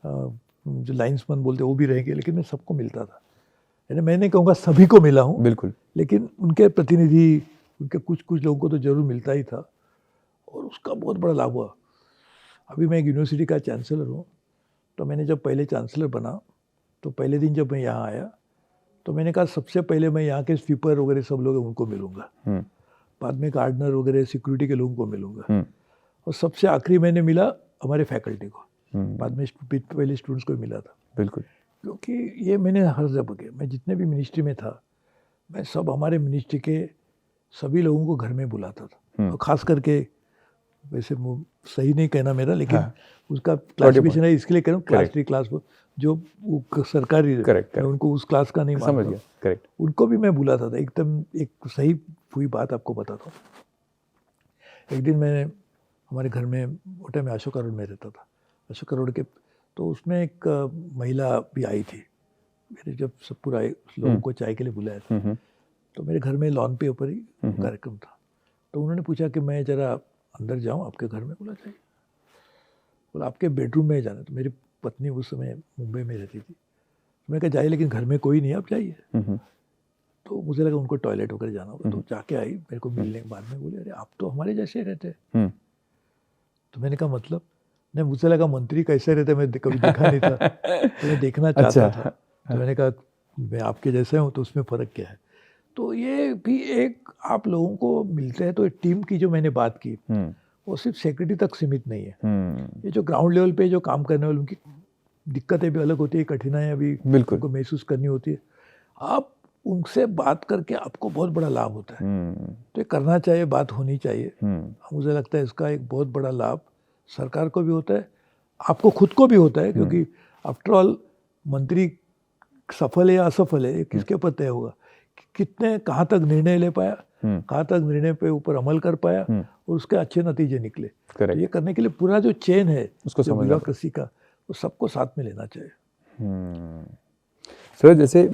जो लाइन्समैन बोलते वो भी रहेंगे, लेकिन मैं सबको मिलता था। यानी मैं नहीं कहूँगा सभी को मिला हूँ, बिल्कुल, लेकिन उनके प्रतिनिधि, उनके कुछ लोगों को तो जरूर मिलता ही था, और उसका बहुत बड़ा लाभ हुआ। अभी मैं एक यूनिवर्सिटी का चांसलर हूँ, तो मैंने जब पहले चांसलर बना, तो पहले दिन जब मैं यहाँ आया, तो मैंने कहा सबसे पहले मैं यहाँ के स्वीपर वगैरह सब लोग उनको मिलूंगा, बाद में गार्डनर वगैरह सिक्योरिटी के लोगों को मिलूंगा, और सबसे आखिरी मैंने मिला हमारे फैकल्टी को, बाद में पहले स्टूडेंट्स को मिला था। बिल्कुल, क्योंकि ये मैंने हर जगह, मैं जितने भी मिनिस्ट्री में था, मैं सब हमारे मिनिस्ट्री के सभी लोगों को घर में बुलाता था, और ख़ास करके, वैसे सही नहीं कहना मेरा, लेकिन उसका क्लासिफिकेशन है, इसके लिए कह रहा हूँ, क्लास 3 क्लास 4 जो सरकारी, मैं उनको उस क्लास का नहीं मानता, समझ गया, करेक्ट, उनको भी मैं बुलाता था। एकदम एक सही हुई बात आपको बताता हूँ। एक दिन मैं हमारे घर में, होटल में अशोका रोड में रहता था, अशोका रोड के, तो उसमें एक महिला भी आई थी, मेरे जब सब पूरा लोगों को चाय के लिए बुलाया था, तो मेरे घर में लॉन पे ऊपर ही कार्यक्रम था, तो उन्होंने पूछा कि मैं ज़रा अंदर जाऊं आपके घर में, बोला चाहिए, बोला आपके बेडरूम में जाना। तो मेरी पत्नी उस समय मुंबई में रहती थी, तो मैं कहा जाइए, लेकिन घर में कोई नहीं, आप जाइए। तो मुझे लगा उनको टॉयलेट वगैरह जाना होगा, तो जाके आई, मेरे को मिलने के बाद में बोले, अरे आप तो हमारे जैसे रहते। तो मैंने कहा मतलब, नहीं, मुझे लगा मंत्री कैसे रहते, मैं कभी देखा नहीं था, तो मैं देखना चाहता था, तो मैंने कहा मैं आपके जैसे हूँ, तो उसमें फ़र्क क्या है। तो ये भी एक, आप लोगों को मिलते हैं, तो टीम की जो मैंने बात की, वो सिर्फ सेक्रेटरी तक सीमित नहीं है, ये जो ग्राउंड लेवल पे जो काम करने वाले, उनकी दिक्कतें भी अलग होती है, कठिनाइयाँ भी उनको महसूस करनी होती है, आप उनसे बात करके आपको बहुत बड़ा लाभ होता है। तो ये करना चाहिए, बात होनी चाहिए। मुझे लगता है इसका एक बहुत बड़ा लाभ सरकार को भी होता है, आपको खुद को भी होता है, क्योंकि आफ्टर ऑल मंत्री सफल है या असफल है, किसके ऊपर तय होगा, कितने कहाँ तक निर्णय ले पाया, कहाँ तक निर्णय पे ऊपर अमल कर पाया, और उसके अच्छे नतीजे निकले। तो ये करने के लिए पूरा जो चेन है, उसको ब्यूरोक्रेसी का, वो सबको साथ में लेना चाहिए। सर जैसे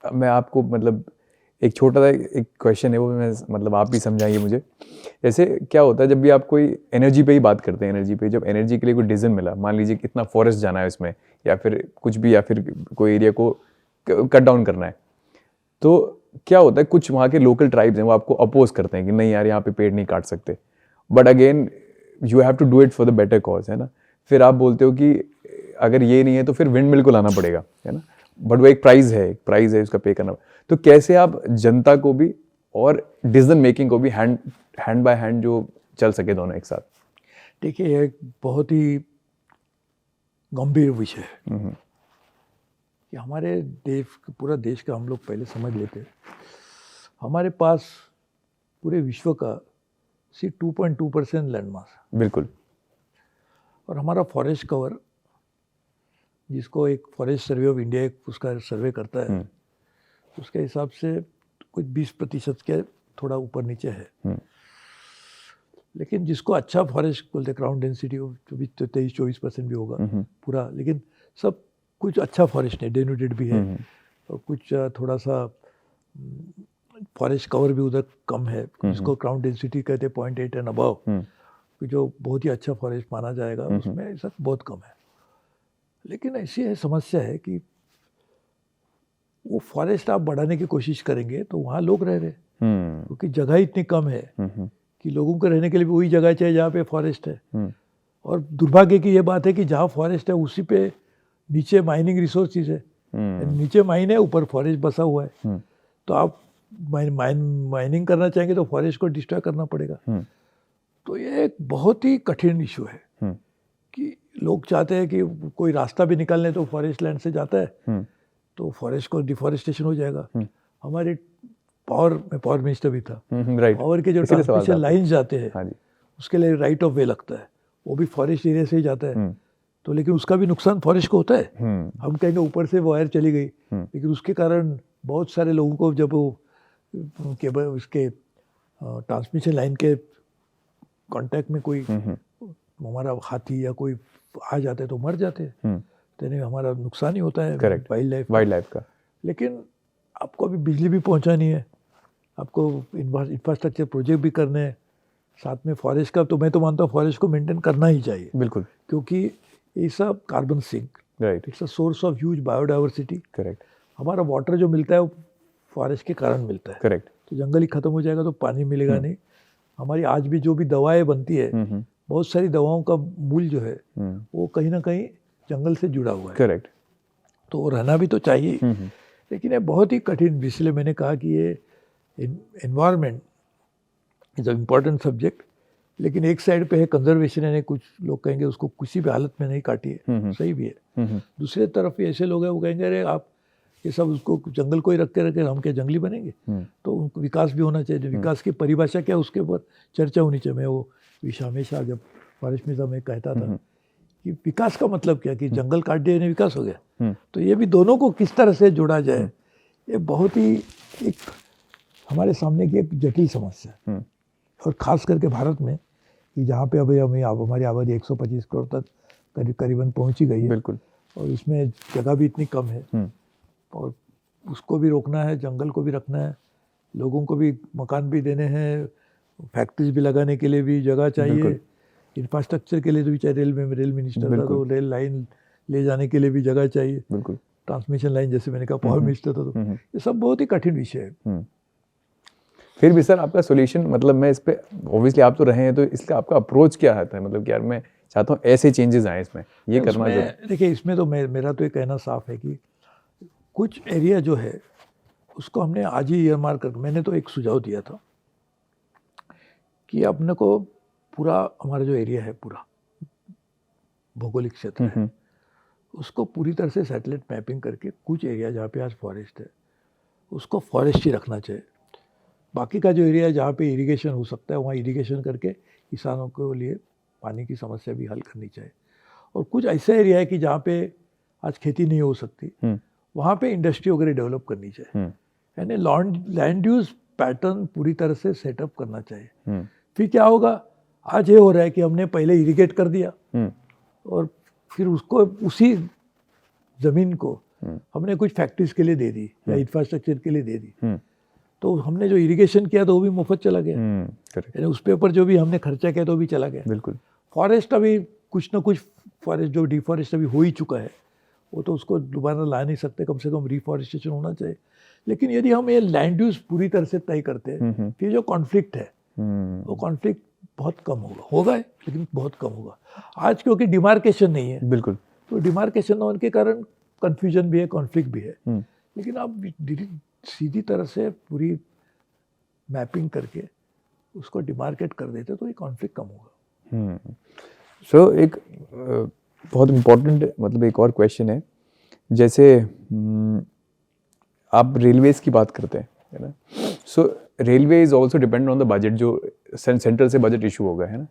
मैं आपको, मतलब एक छोटा सा एक क्वेश्चन है, वो मैं, मतलब आप भी समझाइए मुझे। जैसे क्या होता है जब भी आप कोई एनर्जी पे ही बात करते हैं, एनर्जी पे, जब एनर्जी के लिए कोई डिसीजन मिला, मान लीजिए कितना फॉरेस्ट जाना है इसमें, या फिर कुछ भी, या फिर कोई एरिया को कट डाउन करना है, तो क्या होता है, कुछ वहाँ के लोकल ट्राइब्स हैं, वो आपको अपोज करते हैं कि नहीं यार यहाँ पे पेड़ नहीं काट सकते, but again you have to do it for the better cause, है ना। फिर आप बोलते हो कि अगर ये नहीं है तो फिर विंड मिल को लाना पड़ेगा, है ना, बट वो एक प्राइस है उसका पे करना। तो कैसे आप जनता को भी और डिसीजन मेकिंग को भी हैंड बाय हैंड जो चल सके दोनों एक साथ? देखिए, एक बहुत ही गंभीर विषय है कि हमारे देश, पूरा देश का हम लोग पहले समझ लेते हैं, हमारे पास पूरे विश्व का सिर्फ 2.2% लैंड मास, बिल्कुल, और हमारा फॉरेस्ट कवर, जिसको एक फॉरेस्ट सर्वे ऑफ इंडिया उसका सर्वे करता है, उसके हिसाब से कुछ 20% के थोड़ा ऊपर नीचे है, लेकिन जिसको अच्छा फॉरेस्ट बोलते, क्राउन डेंसिटी 23-24% भी होगा पूरा, लेकिन सब कुछ अच्छा फॉरेस्ट है, डेनूटेड भी है, और कुछ थोड़ा सा फॉरेस्ट कवर भी उधर कम है, जिसको क्राउन डेंसिटी कहते हैं 0.8 एंड अबव, जो बहुत ही अच्छा फॉरेस्ट माना जाएगा, उसमें ऐसा बहुत कम है। लेकिन ऐसी है समस्या है कि वो फॉरेस्ट आप बढ़ाने की कोशिश करेंगे तो वहाँ लोग रह रहे, क्योंकि जगह इतनी कम है कि लोगों को रहने के लिए भी वही जगह चाहिए जहाँ पे फॉरेस्ट है। और दुर्भाग्य की ये बात है कि जहाँ फॉरेस्ट है उसी पे नीचे माइनिंग रिसोर्सेज है, नीचे माइन है, ऊपर फॉरेस्ट बसा हुआ है। तो आप माइनिंग करना चाहेंगे तो फॉरेस्ट को डिस्ट्रॉय करना पड़ेगा। तो ये एक बहुत ही कठिन इशू है कि लोग चाहते हैं कि कोई रास्ता भी निकालने तो फॉरेस्ट लैंड से जाता है, तो फॉरेस्ट को डिफॉरेस्टेशन हो जाएगा। हमारे पावर मिनिस्टर भी था, पावर के जो ट्रांसमिशन लाइन्स जाते हैं उसके लिए राइट ऑफ वे लगता है, वो भी फॉरेस्ट एरिया से ही जाता है। तो लेकिन उसका भी नुकसान फॉरेस्ट को होता है। हम कहेंगे ऊपर से वायर चली गई, लेकिन उसके कारण बहुत सारे लोगों को जब वो केबल उसके ट्रांसमिशन लाइन के कांटेक्ट में कोई हमारा हाथी या कोई आ जाते हैं तो मर जाते हैं, तो हमारा नुकसान ही होता है वाइल्ड लाइफ का। लेकिन आपको अभी बिजली भी पहुंचानी है, आपको इंफ्रास्ट्रक्चर प्रोजेक्ट भी करने हैं, साथ में फॉरेस्ट का, तो मैं तो मानता हूँ फॉरेस्ट को मेंटेन करना ही चाहिए। बिल्कुल, क्योंकि ये सब carbon sink, it's a source of huge biodiversity. Correct. हमारा वाटर जो मिलता है वो फॉरेस्ट के कारण मिलता है। करेक्ट। तो जंगल ही खत्म हो जाएगा तो पानी मिलेगा नहीं। हमारी आज भी जो भी दवाएं बनती है, बहुत सारी दवाओं का मूल जो है वो कहीं ना कहीं जंगल से जुड़ा हुआ है। करेक्ट। तो वो रहना भी तो चाहिए। लेकिन ये बहुत ही कठिन, इसलिए मैंने कहा कि ये environment is a important subject. लेकिन एक साइड पे है कंजर्वेशन, यानी कुछ लोग कहेंगे उसको किसी भी हालत में नहीं काटिए, सही भी है। दूसरे तरफ ऐसे लोग हैं वो कहेंगे अरे आप ये सब उसको जंगल को ही रख के हम क्या जंगली बनेंगे। तो उनको विकास भी होना चाहिए। विकास की परिभाषा क्या, उसके ऊपर चर्चा होनी चाहिए। मैं वो हमेशा जब फॉरेस्ट में मैं कहता था कि विकास का मतलब क्या, कि जंगल काट दिया यानी विकास हो गया। तो ये भी दोनों को किस तरह से जोड़ा जाए, ये बहुत ही एक हमारे सामने की एक जटिल समस्या है। और ख़ास करके भारत में कि जहाँ पे अभी हमारी आबादी 125 करोड़ तक करीबन पहुँच ही गई है। बिल्कुल। और इसमें जगह भी इतनी कम है, और उसको भी रोकना है, जंगल को भी रखना है, लोगों को भी मकान भी देने हैं, फैक्ट्रीज भी लगाने के लिए भी जगह चाहिए, इंफ्रास्ट्रक्चर के लिए तो भी चाहिए। रेल मिनिस्टर था तो रेल लाइन ले जाने के लिए भी जगह चाहिए। बिल्कुल। ट्रांसमिशन लाइन, जैसे मैंने कहा पावर मिनिस्टर था, तो ये सब बहुत ही कठिन विषय है। फिर भी सर आपका सॉल्यूशन, मतलब मैं इस पे ऑब्वियसली आप तो रहे हैं, तो इसका आपका अप्रोच क्या आता है? मतलब कि यार मैं चाहता हूँ ऐसे चेंजेस आए इसमें, ये करना जरूरी। देखिए इसमें तो मेरा तो ये कहना साफ है कि कुछ एरिया जो है उसको हमने आज ही ईयरमार्क कर, मैंने तो एक सुझाव दिया था कि अपने को पूरा हमारा जो एरिया है, पूरा भौगोलिक क्षेत्र है, उसको पूरी तरह से सैटेलाइट मैपिंग करके कुछ एरिया जहाँ पे आज फॉरेस्ट है उसको फॉरेस्ट ही रखना चाहिए। बाकी का जो एरिया है जहाँ पे इरिगेशन हो सकता है वहाँ इरिगेशन करके किसानों के लिए पानी की समस्या भी हल करनी चाहिए। और कुछ ऐसा एरिया है कि जहाँ पे आज खेती नहीं हो सकती, वहाँ पे इंडस्ट्री वगैरह डेवलप करनी चाहिए। यानी लैंड यूज पैटर्न पूरी तरह से सेटअप करना चाहिए। फिर क्या होगा, आज ये हो रहा है कि हमने पहले इरिगेट कर दिया और फिर उसको उसी ज़मीन को हमने कुछ फैक्ट्रीज के लिए दे दी या इंफ्रास्ट्रक्चर के लिए दे दी, तो हमने जो इरिगेशन किया तो वो भी मुफ्त चला गया। यानी उस पे ऊपर जो भी हमने खर्चा किया तो भी चला गया। बिल्कुल। फॉरेस्ट अभी कुछ ना कुछ फॉरेस्ट जो डिफॉरेस्ट अभी हो ही चुका है, वो तो उसको दोबारा ला नहीं सकते, कम से कम रिफॉरेस्टेशन होना चाहिए। लेकिन यदि हम ये लैंड यूज पूरी तरह से तय करते हैं, फिर जो कॉन्फ्लिक्ट है वो कॉन्फ्लिक्ट बहुत कम होगा लेकिन बहुत कम होगा। आज क्योंकि डिमार्केशन नहीं है, बिल्कुल, तो डिमार्केशन होने के कारण कन्फ्यूजन भी है, कॉन्फ्लिक्ट भी है। लेकिन आप सीधी तरह से पूरी मैपिंग करके उसको डिमार्केट कर देते तो ये कॉन्फ्लिक्ट कम होगा। सो एक बहुत इम्पोर्टेंट, मतलब एक और क्वेश्चन है, जैसे आप रेलवेज की बात करते हैं, है ना? So railway is also depend on the budget, जो सेंट्रल से बजट इशू होगा, है ना?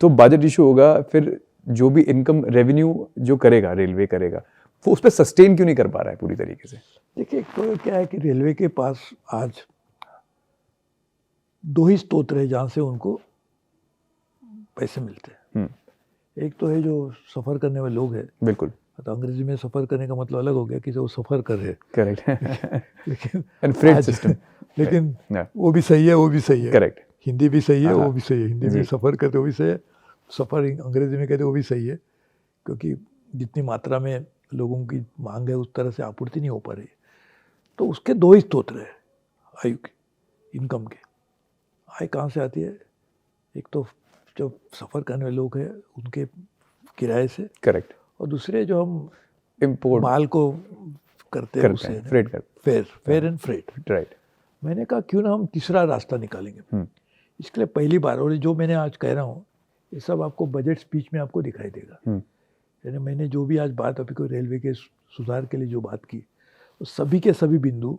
तो बजट इशू होगा, फिर जो भी इनकम रेवेन्यू जो करेगा रेलवे करेगा, वो उस पर सस्टेन क्यों नहीं कर पा रहा है पूरी तरीके से? देखिए तो क्या है कि रेलवे के पास आज दो ही स्रोत है जहाँ से उनको पैसे मिलते हैं। एक तो है जो सफ़र करने वाले लोग हैं। बिल्कुल। तो अंग्रेजी में सफ़र करने का मतलब अलग हो गया कि जो सफ़र कर रहे। करेक्ट। लेकिन फ्रेट सिस्टम, लेकिन वो भी सही है, वो भी सही है। करेक्ट। हिंदी भी सही है, वो भी सही है। हिंदी में सफ़र करते वो भी सही है, सफ़र अंग्रेजी में कहते वो भी सही है, क्योंकि जितनी मात्रा में लोगों की मांग है उस तरह से आपूर्ति नहीं हो पा रही। तो उसके दो ही स्रोत है आयु की, इनकम के। आय कहाँ से आती है? एक तो जो सफ़र करने वाले लोग हैं उनके किराए से, करेक्ट, और दूसरे जो हम इम्पोर्ट माल को करते हैं करते उससे, हैं, फ्रेट करते फेयर एंड फ्रेट। हैं, राइट। मैंने कहा क्यों ना हम तीसरा रास्ता निकालेंगे। इसके लिए पहली बार, और जो मैंने आज कह रहा हूँ ये सब आपको बजट स्पीच में आपको दिखाई देगा। यानी मैंने जो भी आज बात अभी को रेलवे के सुधार के लिए जो बात की, वो सभी के सभी बिंदु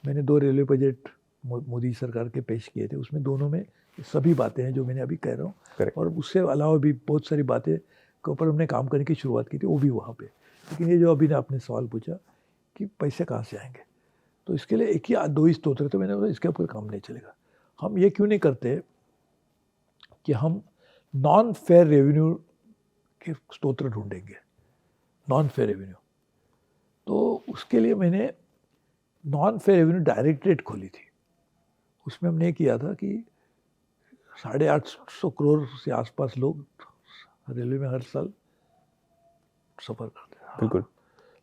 मैंने 2 रेलवे बजट मोदी सरकार के पेश किए थे, उसमें दोनों में सभी बातें हैं जो मैंने अभी कह रहा हूँ। Correct. और उससे अलावा भी बहुत सारी बातें के ऊपर हमने काम करने की शुरुआत की थी, वो भी वहाँ पे। लेकिन ये जो अभी आपने सवाल पूछा कि पैसे कहाँ से आएंगे, तो इसके लिए एक ही 2 ही स्रोत है, तो मैंने बोला इसके ऊपर काम नहीं चलेगा। हम ये क्यों नहीं करते कि हम नॉन फेयर रेवेन्यू के स्रोत ढूंढेंगे, नॉन फेयर रेवेन्यू। तो उसके लिए मैंने नॉन फेयर रेवेन्यू डायरेक्टरेट खोली थी। उसमें हमने किया था कि 850 करोड़ से आसपास लोग रेलवे में हर साल सफ़र करते हैं। बिल्कुल।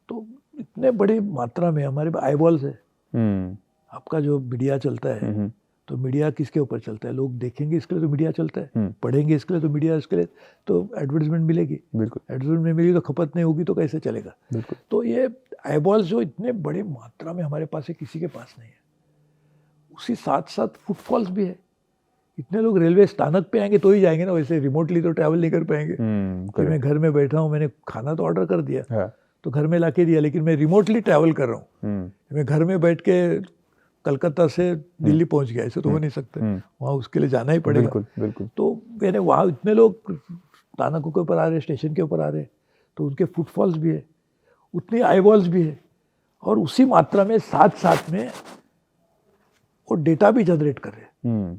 तो इतने बड़ी मात्रा में हमारे पास आईबॉल्स है। आपका जो मीडिया चलता है, तो मीडिया किसके ऊपर चलता है? लोग देखेंगे इसके लिए तो मीडिया चलता है, पढ़ेंगे इसके लिए तो मीडिया, इसके लिए तो एडवर्टाइजमेंट मिलेगी। बिल्कुल। एडवर्टाइजमेंट मिलेगी तो खपत नहीं होगी तो कैसे चलेगा? बिल्कुल। तो ये आईबॉल्स जो इतने बड़ी मात्रा में हमारे पास है, किसी के पास नहीं है। उसी साथ साथ फुटफॉल्स भी है। इतने लोग रेलवे स्थानक पे आएंगे तो ही जाएंगे ना, वैसे रिमोटली तो ट्रैवल नहीं कर पाएंगे। कि मैं घर में बैठा हूँ, मैंने खाना तो ऑर्डर कर दिया, तो घर में लाके दिया, लेकिन मैं रिमोटली ट्रैवल कर रहा हूँ। मैं घर में बैठ के कलकत्ता से दिल्ली पहुँच गया, ऐसे तो हो नहीं सकते। वहाँ उसके लिए जाना ही पड़ेगा। बिल्कुल, बिल्कुल। तो मैंने वहाँ इतने लोग स्थानकों के ऊपर आ रहे, स्टेशन के ऊपर आ रहे, तो उनके फुटफॉल्स भी है, उतनी आईबॉल्स भी है, और उसी मात्रा में साथ साथ में वो डेटा भी जनरेट कर रहे।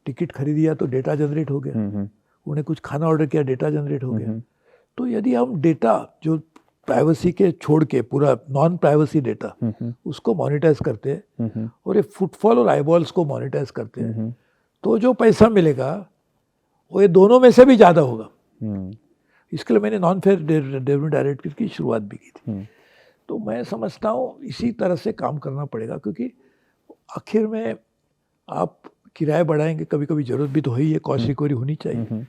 टिकट खरीदिया तो डेटा जनरेट हो गया, उन्हें कुछ खाना ऑर्डर किया, डेटा जनरेट हो गया। तो यदि हम डेटा जो प्राइवेसी के छोड़ के पूरा नॉन प्राइवेसी डेटा उसको मॉनिटाइज करते हैं और ये फुटफॉल और आईबॉल्स को मॉनिटाइज करते हैं, तो जो पैसा मिलेगा वो ये दोनों में से भी ज़्यादा होगा। इसके लिए मैंने नॉन फेयर रेवेन्यू डायरेक्टरेट की शुरुआत भी की थी। तो मैं समझता हूँ इसी तरह से काम करना पड़ेगा, क्योंकि आखिर में आप किराए बढ़ाएंगे, कभी कभी जरूरत भी तो है ही है, कॉस्ट रिकवरी होनी चाहिए,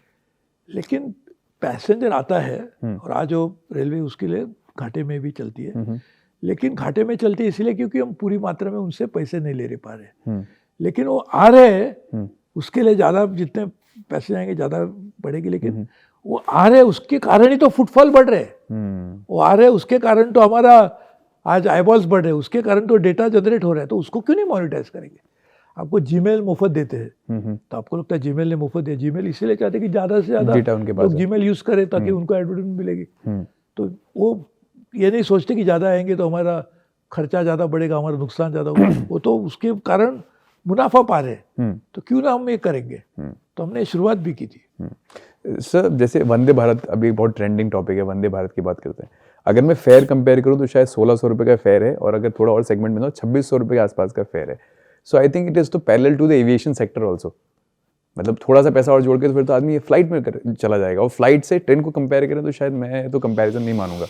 लेकिन पैसेंजर आता है और आज वो रेलवे उसके लिए घाटे में भी चलती है। लेकिन घाटे में चलती है इसलिए क्योंकि हम पूरी मात्रा में उनसे पैसे नहीं ले पा रहे, लेकिन वो आ रहे हैं उसके लिए ज़्यादा, जितने पैसे आएंगे ज़्यादा बढ़ेगी, लेकिन वो आ रहे उसके कारण ही तो फुटफॉल बढ़ रहे हैं। वो आ रहे उसके कारण तो हमारा आज आईबॉल्स बढ़ रहे हैं, उसके कारण तो डेटा जनरेट हो रहा है, तो उसको क्यों नहीं मॉनिटाइज करेंगे? आपको जीमेल मुफ्त देते हैं, तो आपको लगता है जीमेल ने मुफ्त दिया। जीमेल इसीलिए चाहते हैं कि ज़्यादा से ज़्यादा लोग जीमेल यूज़ करें ताकि उनको एडवर्टाइजमेंट मिलेगी। तो वो ये नहीं सोचते कि ज़्यादा आएंगे तो हमारा खर्चा ज़्यादा बढ़ेगा, हमारा नुकसान ज़्यादा होगा। वो तो उसके कारण मुनाफा पा रहे हैं, तो क्यों ना हम ये करेंगे। तो हमने शुरुआत भी की थी। सर, जैसे वंदे भारत अभी बहुत ट्रेंडिंग टॉपिक है, वंदे भारत की बात करते हैं। अगर मैं फेयर कंपेयर करूँ तो शायद 1600 रुपये का फेयर है, और अगर थोड़ा और सेगमेंट में तो 2600 रुपये के आसपास का फेयर है। So I think it is too parallel to the aviation sector also. मतलब थोड़ा सा पैसा और जोड़ के तो फिर तो आदमी ये फ्लाइट में चला जाएगा, और फ्लाइट से ट्रेन को कंपेयर करें तो शायद मैं तो कंपैरिजन नहीं मानूंगा।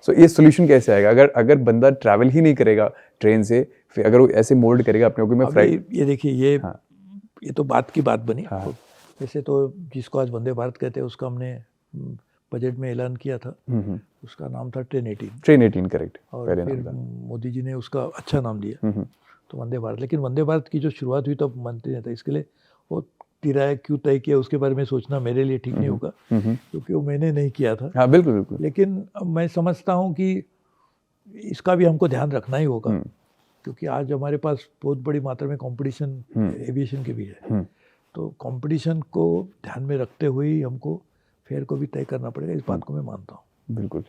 सो ये सोल्यूशन कैसे आएगा अगर बंदा ट्रैवल ही नहीं करेगा ट्रेन से, फिर अगर वो ऐसे मोल्ड करेगा अपने को मैं फ्लाइट। ये देखिए, ये तो बात की बात बनी। वैसे तो जिसको आज वंदे भारत कहते हैं उसका हमने बजट में ऐलान किया था, उसका नाम था ट्रेन 18। करेक्ट। और फिर मोदी जी ने उसका अच्छा नाम दिया, तो वंदे भारत। लेकिन वंदे भारत की जो शुरुआत हुई तब मंत्री ने था, इसके लिए वो किराया क्यों तय किया उसके बारे में सोचना मेरे लिए ठीक नहीं होगा, क्योंकि वो मैंने नहीं किया था। हाँ, बिल्कुल बिल्कुल। लेकिन मैं समझता हूँ कि इसका भी हमको ध्यान रखना ही होगा, क्योंकि आज हमारे पास बहुत बड़ी मात्रा में कंपटीशन एविएशन के भी है। तो कंपटीशन को ध्यान में रखते हुए ही हमको फेयर को भी तय करना पड़ेगा, इस बात को मैं मानता हूँ। बिल्कुल।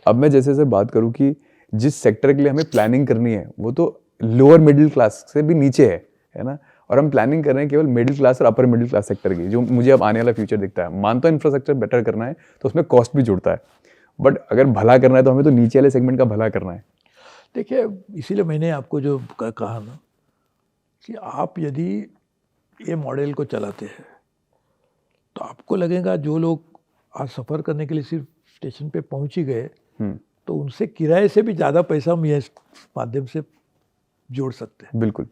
अब मैं जैसे सर बात करूँ कि जिस सेक्टर के लिए हमें प्लानिंग करनी है वो तो लोअर मिडिल क्लास से भी नीचे है ना, और हम प्लानिंग कर रहे हैं केवल मिडिल क्लास और अपर मिडिल क्लास सेक्टर की, जो मुझे अब आने वाला फ्यूचर दिखता है। मानता हूं इंफ्रास्ट्रक्चर बेटर करना है तो उसमें कॉस्ट भी जुड़ता है, बट अगर भला करना है तो हमें तो नीचे वाले सेगमेंट का भला करना है। देखिए, इसीलिए मैंने आपको जो कहा ना कि आप यदि ये मॉडल को चलाते हैं तो आपको लगेगा जो लोग आज सफ़र करने के लिए सिर्फ स्टेशन पे पहुंच ही गए, तो उनसे किराए से भी ज़्यादा पैसा हम ये माध्यम से जोड़ सकते हैं। बिल्कुल।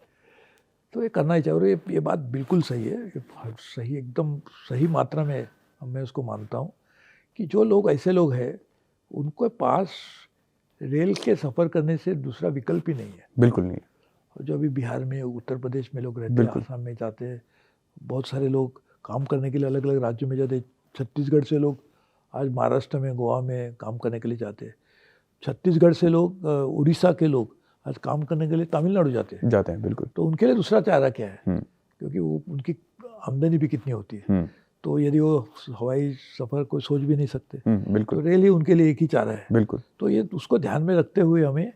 तो ये करना ही चाहिए। और ये बात बिल्कुल सही है, ये सही, एकदम सही मात्रा में मैं उसको मानता हूँ कि जो लोग ऐसे लोग हैं उनके पास रेल के सफ़र करने से दूसरा विकल्प ही नहीं है। बिल्कुल नहीं। और जो अभी बिहार में, उत्तर प्रदेश में लोग रहते हैं, बिल्कुल। आसाम में जाते हैं, बहुत सारे लोग काम करने के लिए अलग अलग राज्यों में जाते हैं। छत्तीसगढ़ से लोग आज महाराष्ट्र में, गोवा में काम करने के लिए जाते हैं। छत्तीसगढ़ से लोग, उड़ीसा के लोग आज काम करने के लिए तमिलनाडु जाते हैं। बिल्कुल। तो उनके लिए दूसरा चारा क्या है? हम्म, क्योंकि वो उनकी आमदनी भी कितनी होती है। हम्म, तो यदि वो हवाई सफ़र को सोच भी नहीं सकते तो बिल्कुल रेल ही उनके लिए एक ही चारा है। बिल्कुल। तो ये उसको ध्यान में रखते हुए हमें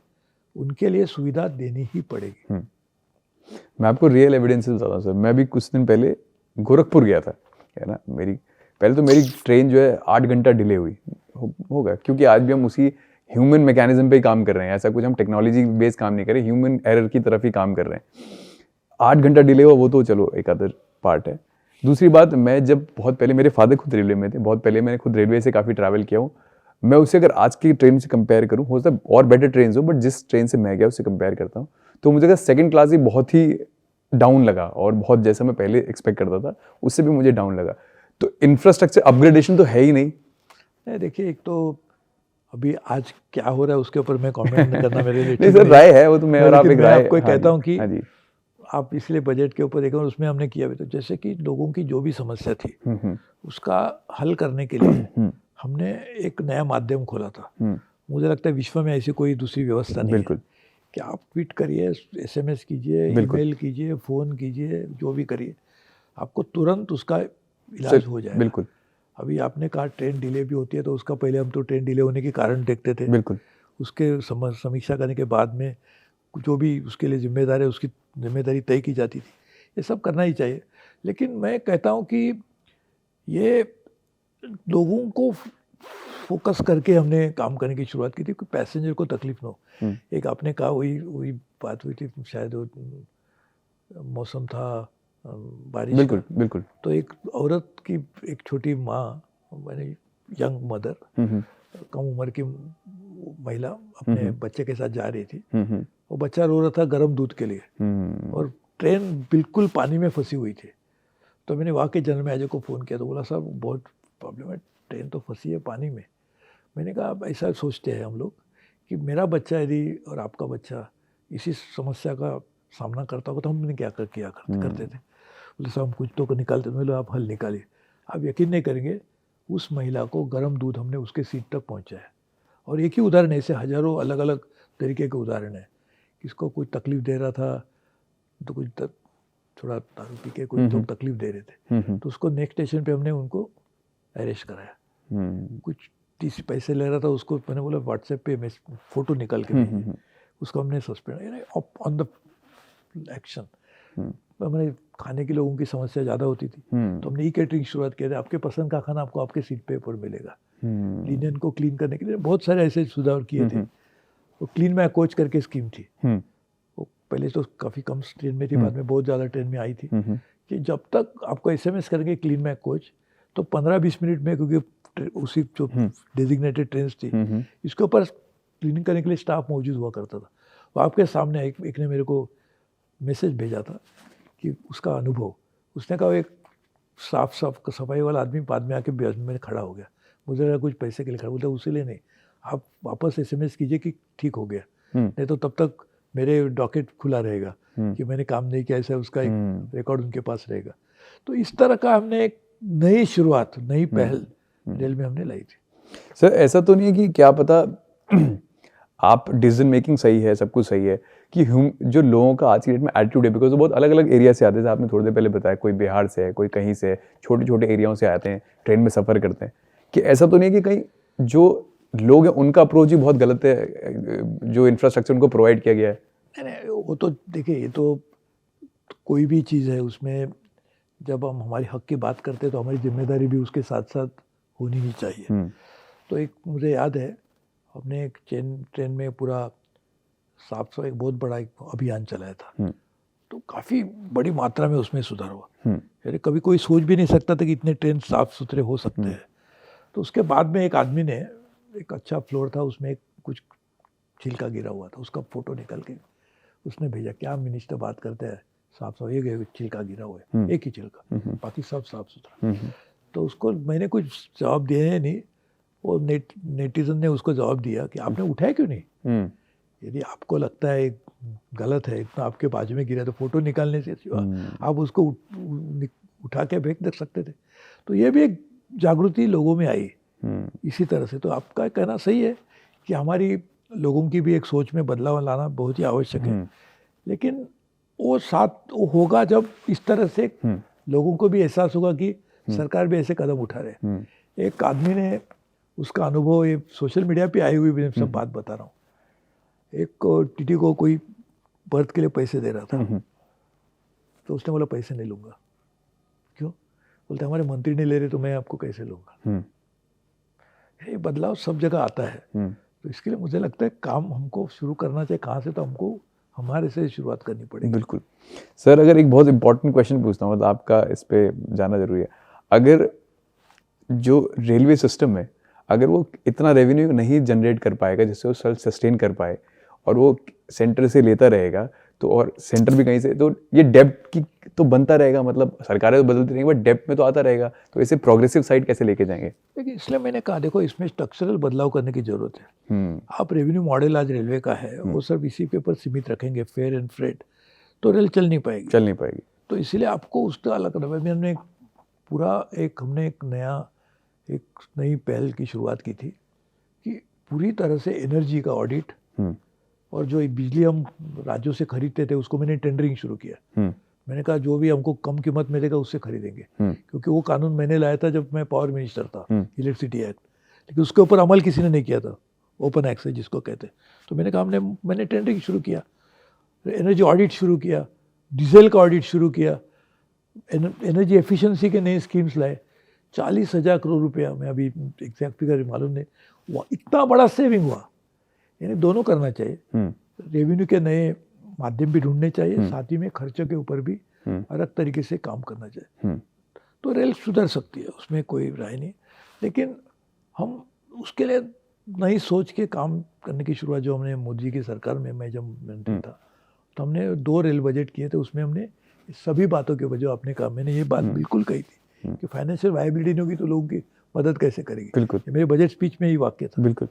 उनके लिए सुविधा देनी ही पड़ेगी। मैं आपको रियल एविडेंसेस बताता हूँ सर। मैं भी कुछ दिन पहले गोरखपुर गया था, है ना। पहले तो मेरी ट्रेन जो है 8 घंटा डिले हुई होगा, क्योंकि आज भी हम उसी ह्यूमन मैकेनिज्म पे ही काम कर रहे हैं। ऐसा कुछ हम टेक्नोलॉजी बेस्ड काम नहीं कर रहे, ह्यूमन एरर की तरफ ही काम कर रहे हैं। 8 घंटा डिले हुआ वो तो चलो एक अदर पार्ट है। दूसरी बात, मैं जब बहुत पहले, मेरे फादर खुद रेलवे में थे, बहुत पहले मैंने खुद रेलवे से काफ़ी ट्रैवल किया हूँ। मैं उससे अगर आज की ट्रेन से कंपेयर करूँ, हो सकता है और बेटर ट्रेन हो, बट जिस ट्रेन से मैं गया उससे कंपेयर करता हूँ तो मुझे अगर सेकंड क्लास ही बहुत ही डाउन लगा, और बहुत जैसा मैं पहले एक्सपेक्ट करता था उससे भी मुझे डाउन लगा। तो इंफ्रास्ट्रक्चर अपग्रेडेशन तो है ही नहीं। देखिए, एक तो अभी आज क्या हो रहा है उसके ऊपर मैं कमेंट करना मेरे लिए नहीं ठीक सर, राय है वो तो, मैं और आप लेकिन एक मैं राय। आपको हाँ कहता जी, हूँ कि हाँ जी। आप इसलिए बजट के ऊपर देखो, उसमें हमने किया भी, तो जैसे कि लोगों की जो भी समस्या थी उसका हल करने के लिए हमने एक नया माध्यम खोला था। मुझे लगता है विश्व में ऐसी कोई दूसरी व्यवस्था नहीं है बिल्कुल कि आप ट्वीट करिए, SMS कीजिए, बिल्कुल। ईमेल कीजिए, फ़ोन कीजिए, जो भी करिए, आपको तुरंत उसका इलाज सर हो जाएगा। बिल्कुल अभी आपने कहा ट्रेन डिले भी होती है, तो उसका पहले हम तो ट्रेन डिले होने के कारण देखते थे। बिल्कुल। उसके समीक्षा करने के बाद में जो भी उसके लिए जिम्मेदार है उसकी जिम्मेदारी तय की जाती थी। ये सब करना ही चाहिए। लेकिन मैं कहता हूँ कि ये लोगों को फोकस करके हमने काम करने की शुरुआत की थी कि पैसेंजर को तकलीफ ना हो। एक आपने कहा, वही बात हुई थी, शायद वो मौसम था बारिश का। बिल्कुल बिल्कुल। तो एक औरत की, एक छोटी माँ, मैंने यंग मदर, कम उम्र की महिला अपने बच्चे के साथ जा रही थी। वो बच्चा रो रहा था गर्म दूध के लिए, और ट्रेन बिल्कुल पानी में फंसी हुई थी। तो मैंने वहाँ के जनरल मैनेजर को फ़ोन किया, तो बोला साहब बहुत प्रॉब्लम है, ट्रेन तो फंसी है पानी में। मैंने कहा अब ऐसा सोचते हैं हम लोग कि मेरा बच्चा यदि और आपका बच्चा इसी समस्या का सामना करता होगा तो हमने क्या करते थे। बोले साहब हम कुछ तो निकालते। बोले आप हल निकालिए। आप यकीन नहीं करेंगे, उस महिला को गर्म दूध हमने उसके सीट तक पहुँचाया। और एक ही उदाहरण, ऐसे हज़ारों अलग अलग तरीके के उदाहरण है। किसको कुछ तकलीफ़ दे रहा था, तो कुछ थोड़ा दारू पी के कुछ लोग तकलीफ़ दे रहे थे, तो उसको नेक्स्ट स्टेशन पे हमने उनको अरेस्ट कराया। कुछ 30 पैसे ले रहा था, उसको मैंने बोला व्हाट्सएप पे फ़ोटो निकाल के भेजिए, उसको हमने सस्पेंड, ऑन द एक्शन। हमारे खाने के लोगों की समस्या ज़्यादा होती थी, तो हमने ई कैटरिंग शुरुआत किया था। आपके पसंद का खाना आपको आपके सीट पे ऊपर मिलेगा। लिनन को क्लीन करने के लिए बहुत सारे ऐसे सुधार किए थे। वो क्लीन माई कोच करके स्कीम थी, वो पहले तो काफ़ी कम ट्रेन में थी, बाद में बहुत ज़्यादा ट्रेन में आई थी, कि जब तक आपको SMS करेंगे क्लीन माई कोच, तो 15-20 मिनट में, क्योंकि उसी जो डेजिग्नेटेड ट्रेन थी, इसके ऊपर क्लीनिंग करने के लिए स्टाफ मौजूद हुआ करता था। वो आपके सामने एक ने मेरे को मैसेज भेजा था कि उसका अनुभव, उसने कहा एक साफ सफाई वाला आदमी बाद में आके में खड़ा हो गया, मुझे लगा कुछ पैसे के लिए खड़ा, बोलता उसी लिए नहीं, आप वापस SMS कीजिए कि ठीक हो गया, नहीं तो तब तक मेरे डॉकेट खुला रहेगा कि मैंने काम नहीं किया, ऐसा उसका एक रिकॉर्ड उनके पास रहेगा। तो इस तरह का हमने एक नई शुरुआत, नई पहल रेल में हमने लाई थी। सर ऐसा तो नहीं है कि क्या पता आप डिसीजन मेकिंग सही है, सब कुछ सही है, कि जो लोगों का आज की डेट में एटीट्यूड है, बिकॉज वो बहुत अलग अलग एरिया से आते हैं, आपने थोड़ी देर पहले बताया, कोई बिहार से है, कोई कहीं से, छोटे छोटे एरियाओं से आते हैं, ट्रेन में सफ़र करते हैं, कि ऐसा तो नहीं है कि कहीं जो लोग हैं उनका अप्रोच ही बहुत गलत है, जो इंफ्रास्ट्रक्चर उनको प्रोवाइड किया गया है? नहीं, वो तो देखिए, ये तो कोई भी चीज़ है, उसमें जब हम हमारे हक की बात करते हैं तो हमारी जिम्मेदारी भी उसके साथ साथ होनी ही चाहिए। तो एक मुझे याद है, हमने एक ट्रेन में पूरा साफ सफाई, एक बहुत बड़ा एक अभियान चलाया था, तो काफ़ी बड़ी मात्रा में उसमें सुधार हुआ। यानी कभी कोई सोच भी नहीं सकता था कि इतने ट्रेन साफ सुथरे हो सकते हैं। तो उसके बाद में एक आदमी ने, एक अच्छा फ्लोर था, उसमें कुछ छिलका गिरा हुआ था, उसका फ़ोटो निकाल के उसने भेजा, क्या मिनिस्टर बात करते हैं साफ साफ, एक छिलका गिरा हुआ है, एक ही छिलका, बाकी सब साफ सुथरा। तो उसको मैंने कुछ जवाब दिया नहीं, वो नेटिजन ने उसको जवाब दिया कि आपने उठाया क्यों नहीं? यदि आपको लगता है गलत है, इतना आपके बाजू में गिरा, तो फोटो निकालने से सिवा आप उसको उठा के फेंक दे सकते थे। तो ये भी एक जागृति लोगों में आई इसी तरह से। तो आपका कहना सही है कि हमारी लोगों की भी एक सोच में बदलाव लाना बहुत ही आवश्यक है, लेकिन वो होगा जब इस तरह से लोगों को भी एहसास होगा कि सरकार भी ऐसे कदम उठा रहे। एक आदमी ने उसका अनुभव, ये सोशल मीडिया पे आई हुई मैं सब बात बता रहा हूँ। एक टीटी को कोई बर्थ के लिए पैसे दे रहा था, तो उसने बोला पैसे नहीं लूंगा। क्यों? बोलते हमारे मंत्री नहीं ले रहे तो मैं आपको कैसे लूंगा। ये बदलाव सब जगह आता है। तो इसके लिए मुझे लगता है काम हमको शुरू करना चाहिए। कहाँ से? तो हमको हमारे से शुरुआत करनी पड़ेगी। बिल्कुल सर, अगर एक बहुत इंपॉर्टेंट क्वेश्चन पूछता हूँ, मतलब आपका इस पे जाना जरूरी है। अगर जो रेलवे सिस्टम है, अगर वो इतना रेवेन्यू नहीं जनरेट कर पाएगा जिससे वो सेल्फ सस्टेन कर पाए, और वो सेंटर से लेता रहेगा, तो और सेंटर भी कहीं से, तो ये डेब्ट की तो बनता रहेगा, मतलब सरकारें तो बदलती रहेंगी, बट डेब्ट में तो आता रहेगा। तो इसे प्रोग्रेसिव साइड कैसे लेके जाएंगे? लेकिन इसलिए मैंने कहा, देखो इसमें स्ट्रक्चरल बदलाव करने की जरूरत है। आप रेवेन्यू मॉडल आज रेलवे का है, वो सब इसी के ऊपर सीमित रखेंगे, फेयर एंड फ्रेट, तो रेल चल नहीं पाएगी। तो इसीलिए आपको उसका अलग करना है। हमने एक नई पहल की शुरुआत की थी कि पूरी तरह से एनर्जी का ऑडिट, और जो बिजली हम राज्यों से खरीदते थे उसको मैंने टेंडरिंग शुरू किया। मैंने कहा जो भी हमको कम कीमत मिलेगा उससे खरीदेंगे, क्योंकि वो कानून मैंने लाया था जब मैं पावर मिनिस्टर था, इलेक्ट्रिसिटी एक्ट, लेकिन उसके ऊपर अमल किसी ने नहीं किया था, ओपन एक्सेस जिसको कहते हैं। तो मैंने कहा मैंने टेंडरिंग शुरू किया, एनर्जी ऑडिट शुरू किया, डीजल का ऑडिट शुरू किया, एनर्जी एफिशिएंसी के नए स्कीम्स लाए। 40,000 करोड़ रुपया, मैं अभी एग्जैक्ट फिगर मालूम नहीं, इतना बड़ा सेविंग हुआ। यानी दोनों करना चाहिए, रेवेन्यू के नए माध्यम भी ढूंढने चाहिए, साथ ही में खर्चों के ऊपर भी अलग तरीके से काम करना चाहिए। तो रेल सुधर सकती है, उसमें कोई राय नहीं। लेकिन हम उसके लिए नई सोच के काम करने की शुरुआत जो हमने मोदी की सरकार में, मैं जब मंत्री था, तो हमने 2 रेल बजट किए थे। उसमें हमने सभी बातों के ऊपर जो आपने कहा, मैंने ये बात बिल्कुल कही थी कि फाइनेंशियल वायबिलिटी नहीं होगी तो लोगों की मदद कैसे करेगी। बिल्कुल, मेरे बजट स्पीच में ही वाक्य था। बिल्कुल।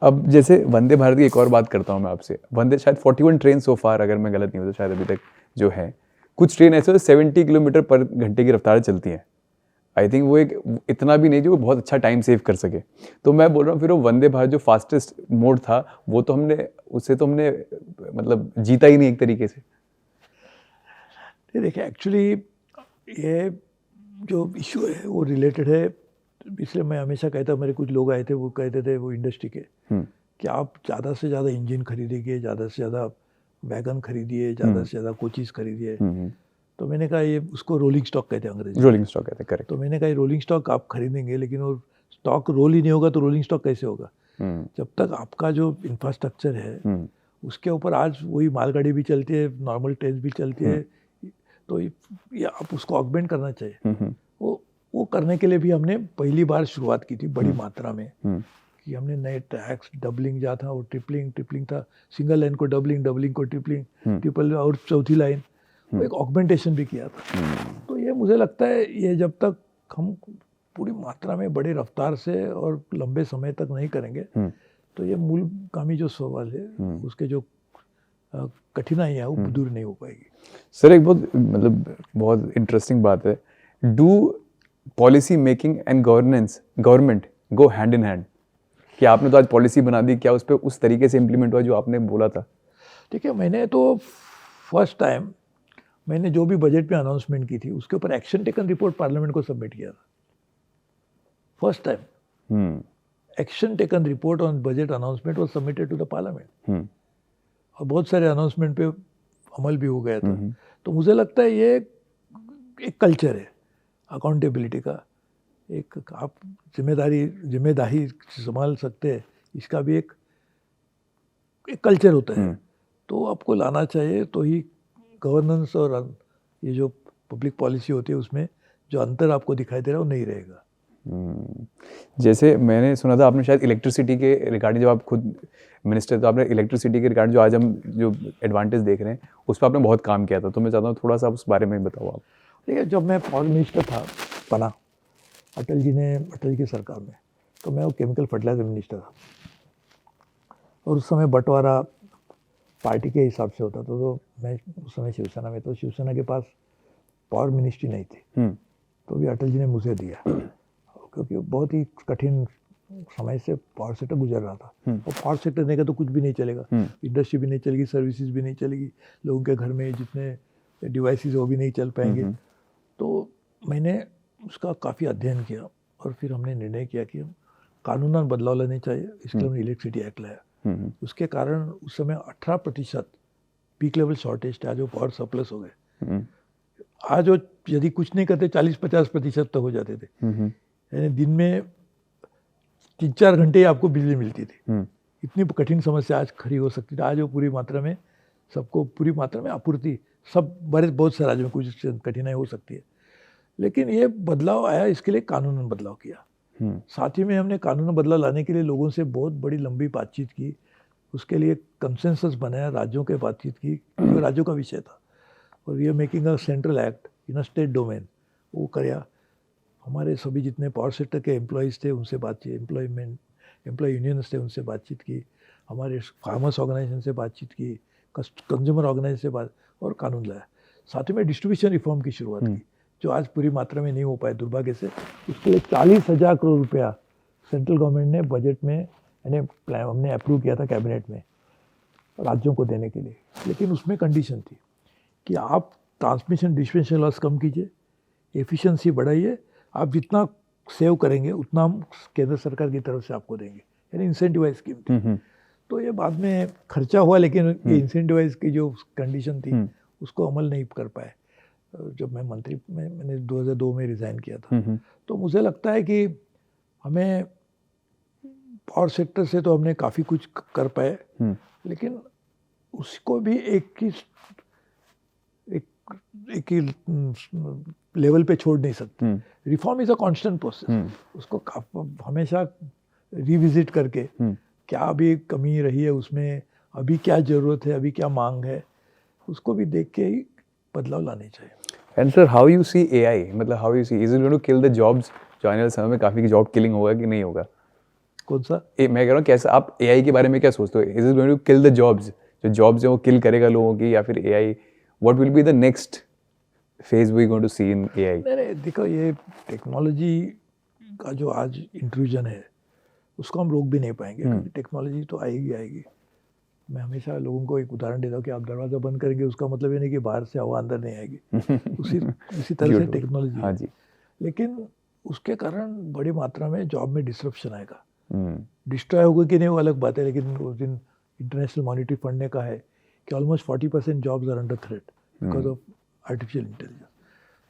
अब जैसे वंदे भारत की एक और बात करता हूँ मैं आपसे। वंदे शायद 41 ट्रेन सो फार, अगर मैं गलत नहीं हूँ तो शायद अभी तक जो है, कुछ ट्रेन ऐसे 70 किलोमीटर पर घंटे की रफ्तार चलती हैं। आई थिंक वो एक इतना भी नहीं जो वो बहुत अच्छा टाइम सेव कर सके। तो मैं बोल रहा हूँ फिर वो वंदे भारत जो फास्टेस्ट मोड था, वो तो हमने मतलब जीता ही नहीं एक तरीके से। देखिए एक्चुअली ये जो इशू है वो रिलेटेड है, इसलिए मैं हमेशा कहता, मेरे कुछ लोग आए थे वो कहते थे, वो इंडस्ट्री के, कि आप ज़्यादा से ज़्यादा इंजन खरीदिए, ज़्यादा से ज़्यादा वैगन खरीदिए, ज़्यादा से ज़्यादा कोचेस खरीदिए। तो मैंने कहा ये उसको रोलिंग स्टॉक कहते हैं अंग्रेजी, रोलिंग स्टॉक कहते हैं, करेक्ट। तो मैंने कहा ये रोलिंग स्टॉक आप खरीदेंगे, लेकिन वो स्टॉक रोल ही नहीं होगा तो रोलिंग स्टॉक कैसे होगा? जब तक आपका जो इंफ्रास्ट्रक्चर है उसके ऊपर आज वही मालगाड़ी भी चलती है, नॉर्मल ट्रेन भी चलती है, तो ये आप उसको ऑगमेंट करना चाहिए। वो करने के लिए भी हमने पहली बार शुरुआत की थी बड़ी मात्रा में, कि हमने नए ट्रैक्स, डबलिंग जहाँ था वो ट्रिपलिंग था, सिंगल लाइन को डबलिंग को ट्रिपलिंग, ट्रिपल और चौथी लाइन, वो एक ऑगमेंटेशन भी किया था। तो ये मुझे लगता है ये जब तक हम पूरी मात्रा में बड़ी रफ्तार से और लंबे समय तक नहीं करेंगे, तो ये मूलगामी जो सवाल है उसके जो कठिनाई है वो दूर नहीं हो पाएगी। सर एक बहुत इंटरेस्टिंग बात है, do policy making and government go hand in hand? कि आपने तो आज पॉलिसी बना दी, क्या उस पर उस तरीके से इम्प्लीमेंट हुआ जो आपने बोला था? देखिए मैंने तो फर्स्ट टाइम मैंने जो भी बजट में अनाउंसमेंट की थी उसके ऊपर एक्शन टेकन रिपोर्ट पार्लियामेंट को सबमिट किया था। First time action taken report on budget announcement was submitted to the parliament, और बहुत सारे अनाउंसमेंट पे अमल भी हो गया था। तो मुझे लगता है ये एक कल्चर है अकाउंटेबिलिटी का, एक आप जिम्मेदारी संभाल सकते हैं, इसका भी एक कल्चर होता है। तो आपको लाना चाहिए, तो ही गवर्नेंस और ये जो पब्लिक पॉलिसी होती है उसमें जो अंतर आपको दिखाई दे रहा है वो नहीं रहेगा। जैसे मैंने सुना था आपने शायद इलेक्ट्रिसिटी के रिगार्डिंग, जब आप खुद मिनिस्टर, तो आपने इलेक्ट्रिसिटी के रिगार्डिंग जो आज हम जो एडवांटेज देख रहे हैं उस पर आपने बहुत काम किया था, तो मैं चाहता हूँ थोड़ा सा उस बारे में बताओ आप। देखिए, जब मैं पावर मिनिस्टर था बना अटल जी की सरकार में, तो मैं वो केमिकल फर्टिलाइजर मिनिस्टर था, और उस समय बंटवारा पार्टी के हिसाब से होता था। तो मैं उस समय शिवसेना में, तो शिवसेना के पास पावर मिनिस्ट्री नहीं थी, तो भी अटल जी ने मुझे दिया, क्योंकि बहुत ही कठिन समय से पावर सेक्टर गुजर रहा था। और पावर सेक्टर नहीं का तो कुछ भी नहीं चलेगा, इंडस्ट्री भी नहीं चलेगी, सर्विसेज भी नहीं चलेगी, लोगों के घर में जितने डिवाइसेस वो भी नहीं चल पाएंगे। तो मैंने उसका काफ़ी अध्ययन किया, और फिर हमने निर्णय किया कि हम कानूनन बदलाव लाने चाहिए। इसके लिए हमने इलेक्ट्रिसिटी एक्ट लाया। उसके कारण उस समय 18% पीक लेवल शॉर्टेज था, आज वो पावर सरप्लस हो गए। आज वो यदि कुछ नहीं करते 40-50% तक हो जाते थे, यानी दिन में 3-4 घंटे ही आपको बिजली मिलती थी। इतनी कठिन समस्या आज खड़ी हो सकती थी। आज वो पूरी मात्रा में सबको पूरी मात्रा में आपूर्ति, सब बहुत से राज्यों में कुछ कठिनाई हो सकती है, लेकिन ये बदलाव आया, इसके लिए कानूनन बदलाव किया। साथ ही में हमने कानून बदलाव लाने के लिए लोगों से बहुत बड़ी लंबी बातचीत की, उसके लिए कंसेंसस बनाया, राज्यों के बातचीत की, जो राज्यों का विषय था, और we are making a central act in a state domain, वो किया। हमारे सभी जितने पावर सेक्टर के एम्प्लॉयज़ थे उनसे बातचीत, एम्प्लॉय यूनियंस थे उनसे बातचीत की, हमारे फार्मर्स ऑर्गेनाइजेशन से बातचीत की, कंज्यूमर ऑर्गेनाइजेशन से बात, और कानून लाया। साथ ही में डिस्ट्रीब्यूशन रिफॉर्म की शुरुआत की, जो आज पूरी मात्रा में नहीं हो पाए दुर्भाग्य से। उसके लिए 40,000 करोड़ रुपया सेंट्रल गवर्नमेंट ने बजट में, यानी हमने अप्रूव किया था कैबिनेट में, राज्यों को देने के लिए। लेकिन उसमें कंडीशन थी कि आप ट्रांसमिशन डिस्ट्रीब्यूशन लॉस कम कीजिए, एफिशिएंसी बढ़ाइए, आप जितना सेव करेंगे उतना हम केंद्र सरकार की तरफ से आपको देंगे, यानी इंसेंटिवाइज स्कीम थी। तो ये बाद में खर्चा हुआ, लेकिन ये इंसेंटिवाइज की जो कंडीशन थी उसको अमल नहीं कर पाए। जब मैं मंत्री में, मैंने 2002 में रिज़ाइन किया था। तो मुझे लगता है कि हमें पावर सेक्टर से तो हमने काफ़ी कुछ कर पाए, लेकिन उसको भी एक ही लेवल पे छोड़ नहीं सकते। Reform is a constant process, उसको हमेशा रिविजिट करके क्या अभी कमी रही है उसमें, अभी क्या ज़रूरत है, अभी क्या मांग है, उसको भी देख के ही बदलाव लाने चाहिए। And sir, how you see AI, मतलब how you see, is it going to kill the jobs? जो आने वाले समय में काफ़ी जॉब किलिंग होगा कि नहीं होगा? कौन सा? मैं कह रहा हूँ, कैसा आप AI के बारे में क्या सोचते हो? Is it going to kill the jobs? जो जॉब्स है वो किल करेगा लोगों की, या फिर AI, what will be the next phase we going to see in AI? नहीं, देखो, ये टेक्नोलॉजी का जो आज इंट्रूजन है उसको हम रोक भी नहीं पाएंगे, क्योंकि टेक्नोलॉजी तो आएगी। मैं हमेशा लोगों को एक उदाहरण देता हूँ कि आप दरवाज़ा बंद करेंगे, उसका मतलब ये नहीं कि बाहर से हवा अंदर नहीं आएगी। उसी तरह से टेक्नोलॉजी हाँ है। जी। लेकिन उसके कारण बड़ी मात्रा में जॉब में डिसरप्शन आएगा। डिस्ट्रॉय होगा कि नहीं वो अलग बात है, लेकिन उस दिन इंटरनेशनल मॉनिटरी फंड ने कहा है कि almost 40% jobs are under threat because of artificial intelligence.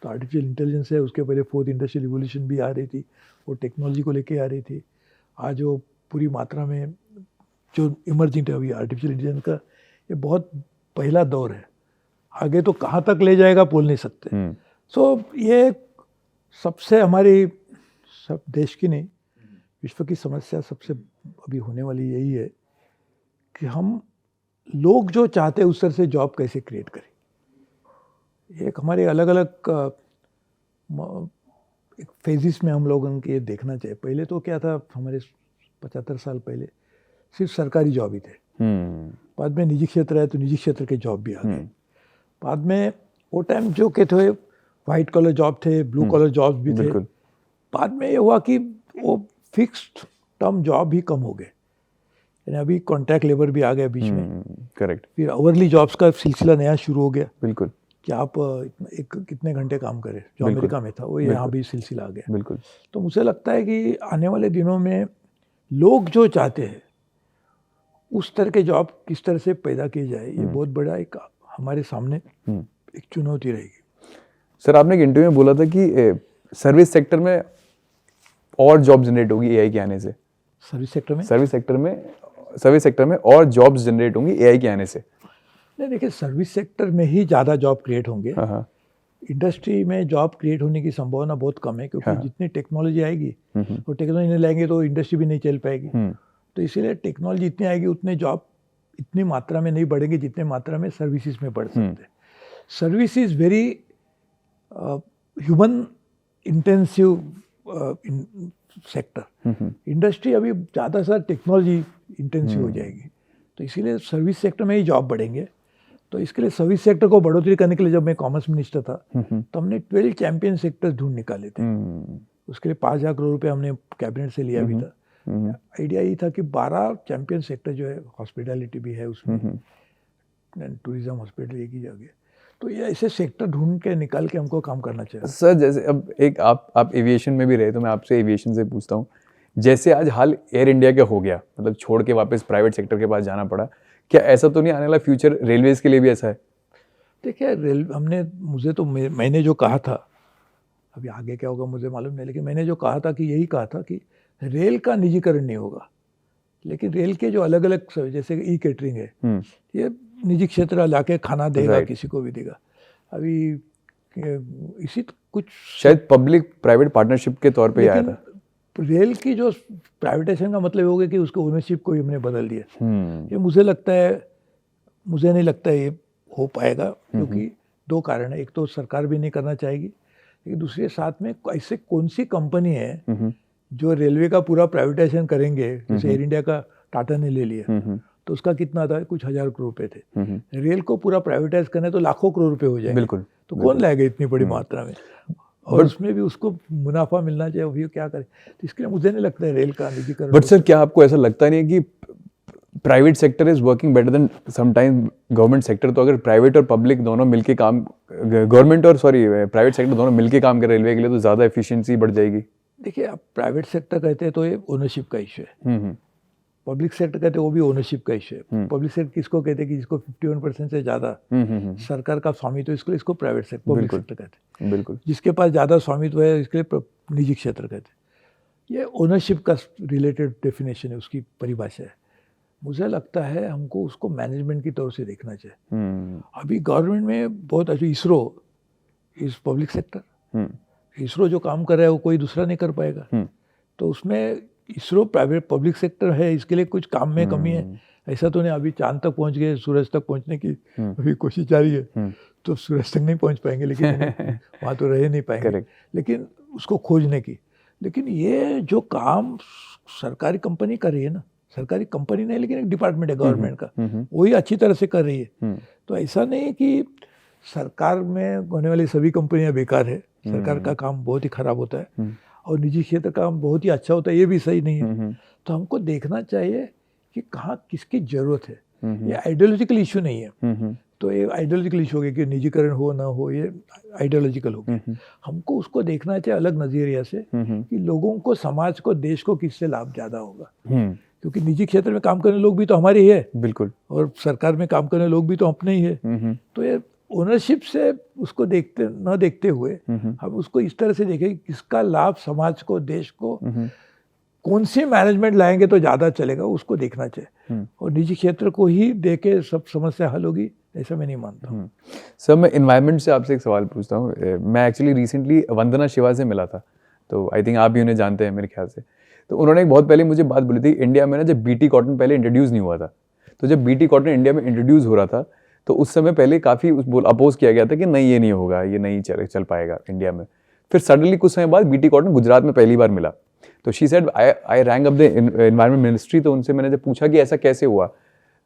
तो आर्टिफिशियल इंटेलिजेंस है, उसके पहले 4th इंडस्ट्रियल रिवोल्यूशन भी आ रही थी, वो टेक्नोलॉजी को लेके आ रही थी। आज वो पूरी मात्रा में जो इमर्जिंग है अभी आर्टिफिशियल इंटेलिजेंस का, ये बहुत पहला दौर है, आगे तो कहाँ तक ले जाएगा बोल नहीं सकते। सो ये सबसे हमारी सब देश की नहीं, विश्व की समस्या सबसे अभी होने वाली यही है कि हम लोग जो चाहते हैं उस तरह से जॉब कैसे क्रिएट करें। एक हमारे अलग अलग एक फेजिस में हम लोगों को ये देखना चाहिए। पहले तो क्या था, हमारे 75 साल पहले सिर्फ सरकारी जॉब ही थे, बाद में निजी क्षेत्र आया तो निजी क्षेत्र के जॉब भी आ गए। बाद में वो टाइम जो के थे वाइट कॉलर जॉब थे, ब्लू कॉलर जॉब्स भी थे। बाद में ये हुआ कि वो फिक्स्ड टर्म जॉब ही कम हो गए, यानी अभी कॉन्ट्रैक्ट लेबर भी आ गया बीच में। करेक्ट। फिर आवरली जॉब्स का सिलसिला नया शुरू हो गया। बिल्कुल। कि आप कितने घंटे काम करें, जो अमेरिका में था वो यहाँ भी सिलसिला आ गया। बिल्कुल। तो मुझे लगता है कि आने वाले दिनों में लोग जो चाहते हैं उस तरह के जॉब किस तरह से पैदा की जाए, ये बहुत बड़ा एक हमारे सामने एक चुनौती रहेगी। सर, आपने एक इंटरव्यू में बोला था कि सर्विस सेक्टर में और जॉब जनरेट होगी AI के आने से। सर्विस सेक्टर में और जॉब्स जनरेट होंगी AI के आने से। नहीं, देखिए, सर्विस सेक्टर में ही ज़्यादा जॉब क्रिएट होंगे, इंडस्ट्री में जॉब क्रिएट होने की संभावना बहुत कम है, क्योंकि हाँ। जितनी टेक्नोलॉजी आएगी और टेक्नोलॉजी नहीं लाएंगे तो इंडस्ट्री भी नहीं चल पाएगी। तो इसीलिए टेक्नोलॉजी जितनी आएगी उतने जॉब इतनी मात्रा में नहीं बढ़ेंगे जितने मात्रा में सर्विसेज में बढ़ सकते हैं। Service is very human intensive sector. Industry अभी ज़्यादा सा टेक्नोलॉजी इंटेंसिव हो जाएगी, तो इसीलिए सर्विस सेक्टर में ही जॉब बढ़ेंगे। तो इसके लिए सर्विस सेक्टर को बढ़ोतरी करने के लिए जब मैं कॉमर्स मिनिस्टर था तो हमने 12 चैंपियन सेक्टर्स ढूंढ निकाले थे। उसके लिए 5,000 करोड़ रुपए हमने कैबिनेट से लिया भी था। आइडिया ये था कि 12 चैंपियन सेक्टर जो है, हॉस्पिटैलिटी भी है उसमें, टूरिज्म, हॉस्पिटल एक ही जगह, तो ये ऐसे सेक्टर ढूंढ के निकाल के हमको काम करना चाहिए। सर जैसे अब एक आप एविएशन में भी रहे, तो मैं आपसे एविएशन से पूछता हूँ, जैसे आज हाल एयर इंडिया का हो गया, मतलब छोड़ के वापस प्राइवेट सेक्टर के पास जाना पड़ा, क्या ऐसा तो नहीं आने वाला फ्यूचर रेलवेज के लिए भी ऐसा है? देखिए मैंने जो कहा था, अभी आगे क्या होगा मुझे मालूम नहीं, लेकिन मैंने जो कहा था कि यही कहा था कि रेल का निजीकरण नहीं होगा, लेकिन रेल के जो अलग अलग जैसे ई कैटरिंग है, ये निजी क्षेत्र लाके खाना देगा, किसी को भी देगा। अभी इसी कुछ शायद पब्लिक प्राइवेट पार्टनरशिप के तौर पे आया था। रेल की जो प्राइवेटाइजेशन का मतलब होगा कि उसके ओनरशिप को हमने बदल दिया। ये मुझे नहीं लगता है ये हो पाएगा, क्योंकि दो कारण है। एक तो सरकार भी नहीं करना चाहेगी, लेकिन दूसरे साथ में ऐसे कौन सी कंपनी है जो रेलवे का पूरा प्राइवेटाइजेशन करेंगे, जैसे एयर इंडिया का टाटा ने ले लिया, तो उसका कितना था, कुछ 1,000 करोड़ रुपए थे। रेल को पूरा प्राइवेटाइज करना तो लाखों करोड़ रुपए हो जाएंगे। बिल्कुल। तो कौन लाएगा इतनी बड़ी मात्रा में, और उसमें भी उसको मुनाफा मिलना चाहिए, वो क्या करे। तो इसके लिए मुझे नहीं लगता है रेल का निजीकरण। बट सर, क्या आपको ऐसा लगता नहीं है कि private sector is working better than sometime government sector? तो अगर प्राइवेट और पब्लिक दोनों मिलके काम, प्राइवेट सेक्टर दोनों मिलके काम कर रेलवे के लिए, तो ज़्यादा एफिशिएंसी बढ़ जाएगी। देखिए, आप प्राइवेट सेक्टर कहते हैं तो ये ओनरशिप का इशू है, पब्लिक सेक्टर कहते हैं वो भी ओनरशिप का इशू है। पब्लिक सेक्टर किसको कहते हैं कि जिसको 51% से ज़्यादा सरकार का स्वामित्व, इसको प्राइवेट सेक्टर, पब्लिक सेक्टर कहते हैं। बिल्कुल। जिसके पास ज़्यादा स्वामित्व है इसके लिए निजी क्षेत्र कहते हैं। ये ओनरशिप का रिलेटेड डेफिनेशन है, उसकी परिभाषा है। मुझे लगता है हमको उसको मैनेजमेंट की तौर से देखना चाहिए। अभी गवर्नमेंट में बहुत अच्छी ISRO is public sector. ISRO जो काम कर रहा है वो कोई दूसरा नहीं कर पाएगा। तो उसमें इसरो प्राइवेट पब्लिक सेक्टर है, इसके लिए कुछ काम में कमी है ऐसा तो नहीं। अभी चांद तक पहुंच गए, सूरज तक पहुंचने की अभी कोशिश जारी है, तो सूरज तक नहीं पहुंच पाएंगे, लेकिन वहाँ तो रह नहीं पाएंगे, लेकिन उसको खोजने की। लेकिन ये जो काम सरकारी कंपनी कर रही है ना, सरकारी कंपनी नहीं लेकिन एक डिपार्टमेंट है गवर्नमेंट का, वही अच्छी तरह से कर रही है। तो ऐसा नहीं कि सरकार में होने वाली सभी कंपनियां बेकार है, सरकार का काम बहुत ही खराब होता है और निजी क्षेत्र का काम बहुत ही अच्छा होता है, ये भी सही नहीं है। तो हमको देखना चाहिए कि कहाँ किसकी जरूरत है। ये आइडियोलॉजिकल इशू नहीं है, तो ये आइडियोलॉजिकल इशू हो गया कि निजीकरण हो ना हो, ये आइडियोलॉजिकल हो गया। हमको उसको देखना चाहिए अलग नजरिया से कि लोगों को, समाज को, देश को किससे लाभ ज्यादा होगा। क्योंकि निजी क्षेत्र में काम करने लोग भी तो हमारे ही है, बिल्कुल, और सरकार में काम करने लोग भी तो अपने ही है। तो ये ओनरशिप से उसको देखते हुए हम उसको इस तरह से देखें कि किसका लाभ समाज को, देश को, कौन सी मैनेजमेंट लाएंगे तो ज़्यादा चलेगा, उसको देखना चाहिए। और निजी क्षेत्र को ही देके सब समस्या हल होगी, ऐसा मैं नहीं मानता हूँ। सर, मैं इन्वायरमेंट से आपसे एक सवाल पूछता हूँ। मैं एक्चुअली रिसेंटली वंदना शिवा से मिला था, तो आई थिंक आप भी उन्हें जानते हैं मेरे ख्याल से। तो उन्होंने एक बहुत पहले मुझे बात बोली थी, इंडिया में ना जब बीटी कॉटन पहले इंट्रोड्यूस नहीं हुआ था, तो जब बीटी कॉटन इंडिया में इंट्रोड्यूस हो रहा था तो उस समय पहले काफ़ी अपोज किया गया था कि नहीं, ये नहीं होगा, ये नहीं चल पाएगा इंडिया में। फिर सडनली कुछ समय बाद बीटी कॉटन गुजरात में पहली बार मिला, तो she said I rank up the environment ministry. तो उनसे मैंने जब पूछा कि ऐसा कैसे हुआ,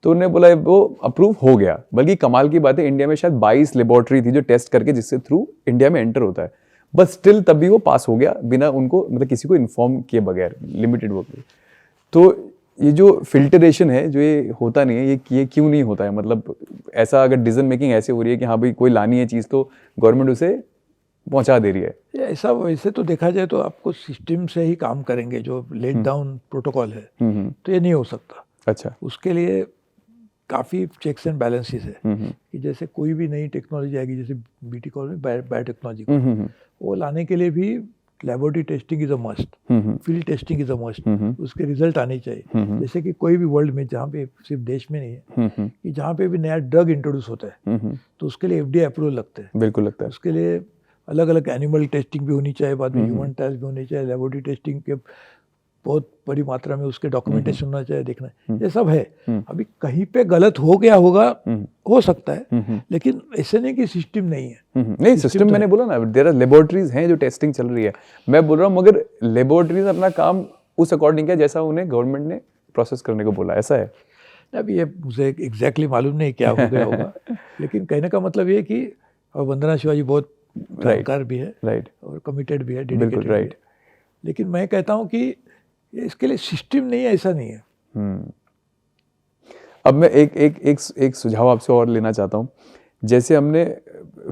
तो उन्होंने बोला वो अप्रूव हो गया। बल्कि कमाल की बात है, इंडिया में शायद 22 लेबोरेटरी थी जो टेस्ट करके जिससे थ्रू इंडिया में एंटर होता है, बस स्टिल तब भी वो पास हो गया बिना उनको, मतलब किसी को इन्फॉर्म किए बगैर, लिमिटेड वर्क। तो ये जो फिल्टरेशन है, जो ये होता नहीं है, ये क्यों नहीं होता है? मतलब ऐसा अगर डिसीजन मेकिंग ऐसे हो रही है कि हाँ भाई कोई लानी है चीज़ तो गवर्नमेंट उसे पहुंचा दे रही है। ऐसा वैसे तो देखा जाए तो आपको सिस्टम से ही काम करेंगे, जो लेट डाउन प्रोटोकॉल है, तो ये नहीं हो सकता। अच्छा, उसके लिए काफ़ी चेक्स एंड बैलेंसेस है कि जैसे कोई भी नई टेक्नोलॉजी आएगी, जैसे बीटी कॉल में बायोटेक्नोलॉजी, वो लाने के लिए भी laboratory testing is a must, field testing is a must, उसके रिजल्ट आने चाहिए। जैसे कि कोई भी वर्ल्ड में जहाँ पे, सिर्फ देश में नहीं है, कि जहाँ पे भी नया ड्रग इंट्रोड्यूस होता है तो उसके लिए FDA अप्रूवल लगता है। बिल्कुल लगता है। उसके लिए अलग अलग एनिमल टेस्टिंग भी होनी चाहिए, बाद में ह्यूमन टेस्ट भी होनी चाहिए, लेबोरेटरी टेस्टिंग के बहुत बड़ी मात्रा में उसके डॉक्यूमेंटेशन होना चाहिए, देखना है, ये सब है। अभी कहीं पे गलत हो गया होगा, हो सकता है, लेकिन ऐसे नहीं कि सिस्टम नहीं है। नहीं, सिस्टम मैंने बोला ना, देयर आर लेबोरेटरीज हैं जो टेस्टिंग चल रही है। मैं बोल रहा हूँ मगर लेबोरेटरीज अपना काम उस अकॉर्डिंग किया जैसा उन्हें गवर्नमेंट ने प्रोसेस करने को बोला, ऐसा है। अब ये मुझे एग्जैक्टली मालूम नहीं क्या हो गया होगा, लेकिन कहने का मतलब ये कि वंदना शिवाजी बहुत जानकार भी है, राइट, और कमिटेड भी है, बिल्कुल डेडिकेटेड भी राइट। है। लेकिन मैं कहता हूँ कि इसके लिए सिस्टम नहीं है, ऐसा नहीं है। अब मैं एक सुझाव आपसे और लेना चाहता हूँ। जैसे हमने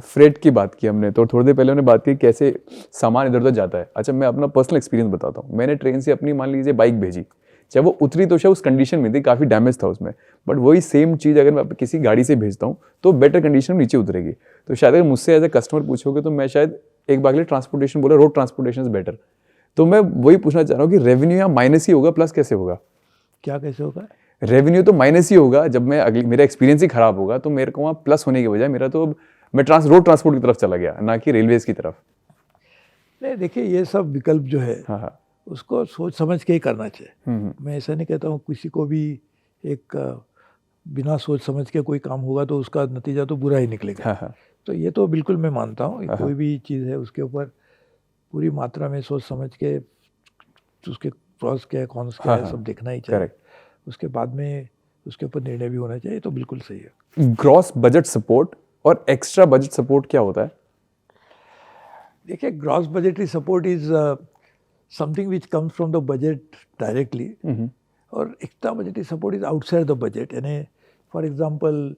फ्रेट की बात की, हमने तो थोड़ी देर पहले हमने बात की कैसे सामान इधर उधर जाता है। अच्छा, मैं अपना पर्सनल एक्सपीरियंस बताता हूँ। मैंने ट्रेन से अपनी मान लीजिए बाइक भेजी, जब वो उतरी तो शायद उस कंडीशन में थी, काफ़ी डैमेज था उसमें, बट वही सेम चीज़ अगर मैं किसी गाड़ी से भेजता हूँ तो बेटर कंडीशन में नीचे उतरेगी। तो शायद अगर मुझसे एज ए कस्टमर पूछोगे तो मैं शायद एक बार के लिए ट्रांसपोर्टेशन बोला, रोड ट्रांसपोर्टेशन इज बेटर। तो मैं वही पूछना चाह रहा हूँ कि रेवेन्यू यहाँ माइनस ही होगा प्लस कैसे होगा? क्या कैसे होगा? रेवेन्यू तो माइनस ही होगा। जब मैं अगली, मेरा एक्सपीरियंस ही खराब होगा तो मेरे को वहाँ प्लस होने के बजाय मेरा तो मैं रोड ट्रांसपोर्ट की तरफ चला गया, ना कि रेलवेज की तरफ। नहीं, देखिए ये सब विकल्प जो है, हाँ, उसको सोच समझ के ही करना चाहिए। मैं ऐसा नहीं कहता हूँ किसी को भी एक बिना सोच समझ के कोई काम होगा तो उसका नतीजा तो बुरा ही निकलेगा। हाँ, तो ये तो बिल्कुल मैं मानता हूँ, कोई भी चीज़ है उसके ऊपर पूरी मात्रा में सोच समझ के उसके प्रॉस क्या है, कॉन्स क्या है, सब देखना ही चाहिए। उसके बाद में उसके ऊपर निर्णय भी होना चाहिए, तो बिल्कुल सही है। ग्रॉस बजट सपोर्ट और एक्स्ट्रा बजट सपोर्ट क्या होता है? देखिए, gross budgetary support is something which comes from the budget directly, और extra budgetary support is outside the budget. यानी for example,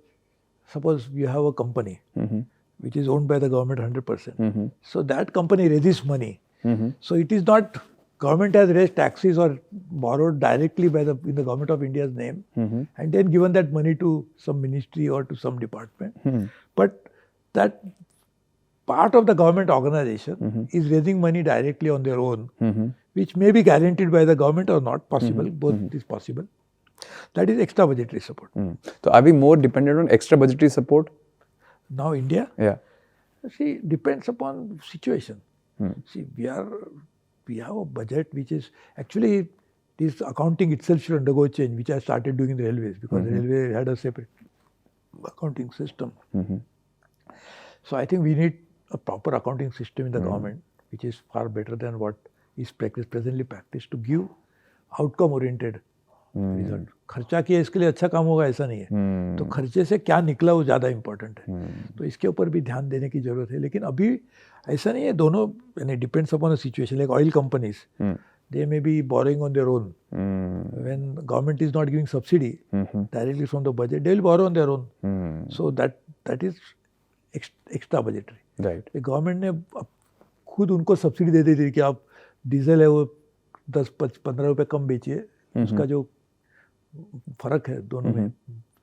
suppose you have a company which is owned by the government 100%. So that company raises money. So it is not government has raised taxes or borrowed directly by in the government of India's name, and then given that money to some ministry or to some department. But that part of the government organization is raising money directly on their own, which may be guaranteed by the government or not. Possible, both is possible. That is extra budgetary support. So are we more dependent on extra budgetary support? Now India? Yeah. See, depends upon situation. See, we have a budget which is actually, this accounting itself should undergo change, which I started doing in the railways, because the railway had a separate accounting system. So I think we need a proper accounting system in the government, which is far better than what is presently practiced, to give outcome oriented result. खर्चा किया इसके लिए अच्छा काम होगा ऐसा नहीं है, तो खर्चे से क्या निकला वो ज़्यादा इम्पोर्टेंट है। तो इसके ऊपर भी ध्यान देने की ज़रूरत है। लेकिन अभी ऐसा नहीं है, दोनों यानी depends upon the situation. Like oil companies, they may be borrowing on their own, when government is not giving subsidy directly from the budget, they will borrow on their own. So that is extra budgetary. Right. Government ने खुद उनको subsidy दे दी थी कि आप diesel है वो 10-15 रुपये कम बेचिए, उसका जो फर्क है दोनों में,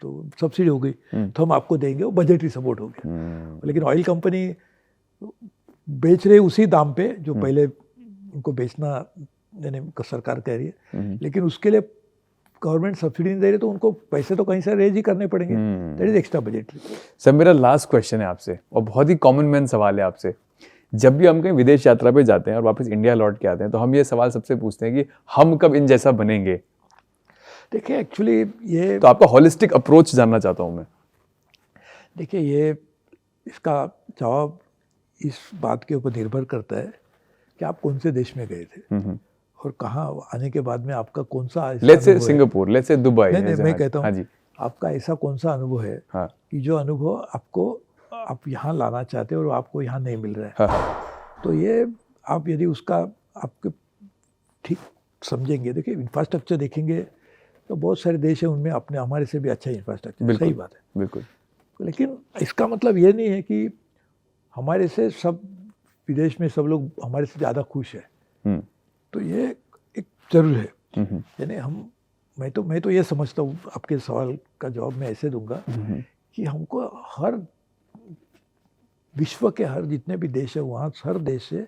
तो सब्सिडी हो गई, तो हम आपको देंगे, वो बजटरी सपोर्ट हो गया। लेकिन ऑयल कंपनी बेच रही उसी दाम पे जो पहले उनको बेचना यानी सरकार कह रही है, लेकिन उसके लिए गवर्नमेंट सब्सिडी नहीं दे रही, तो उनको पैसे तो कहीं से रेज ही करने पड़ेंगे। That is extra budgetary. Sir, मेरा लास्ट क्वेश्चन है आपसे, और बहुत ही कॉमन मैन सवाल है आपसे। जब भी हम कहीं विदेश यात्रा पे जाते हैं और वापस इंडिया लौट के आते हैं, तो हम ये सवाल सबसे पूछते हैं कि हम कब इन जैसा बनेंगे? देखिए, एक्चुअली ये तो आपका होलिस्टिक अप्रोच जानना चाहता हूँ मैं। देखिए, ये इसका जवाब इस बात के ऊपर निर्भर करता है कि आप कौन से देश में गए थे और कहाँ आने के बाद में आपका कौन सा, let's say Singapore, let's say Dubai. नहीं, मैं कहता हूँ, जी, आपका ऐसा कौन सा अनुभव है कि जो अनुभव आपको आप यहाँ लाना चाहते हो और आपको यहाँ नहीं मिल रहा है। तो ये आप यदि उसका आपके ठीक समझेंगे, देखिए इंफ्रास्ट्रक्चर देखेंगे तो बहुत सारे देश हैं उनमें अपने हमारे से भी अच्छा इंफ्रास्ट्रक्चर, सही बात है, बिल्कुल। लेकिन इसका मतलब ये नहीं है कि हमारे से सब विदेश में सब लोग हमारे से ज़्यादा खुश है। तो ये एक जरूर है, यानी मैं तो ये समझता हूँ, आपके सवाल का जवाब मैं ऐसे दूंगा कि हमको हर विश्व के हर जितने भी देश है वहाँ हर देश से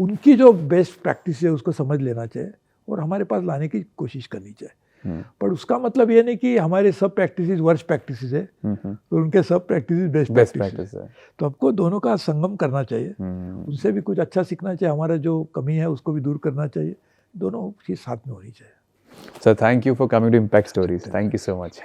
उनकी जो बेस्ट प्रैक्टिस है उसको समझ लेना चाहिए और हमारे पास लाने की कोशिश करनी चाहिए। पर उसका मतलब ये नहीं कि हमारे सब प्रैक्टिसेस वर्स्ट प्रैक्टिसेस है तो उनके सब प्रैक्टिसेस बेस्ट प्रैक्टिस है। तो आपको दोनों का संगम करना चाहिए, उनसे भी कुछ अच्छा सीखना चाहिए, हमारा जो कमी है उसको भी दूर करना चाहिए, दोनों चीज़ साथ में होनी चाहिए। Sir thank you for coming to Impact Stories, thank you so much.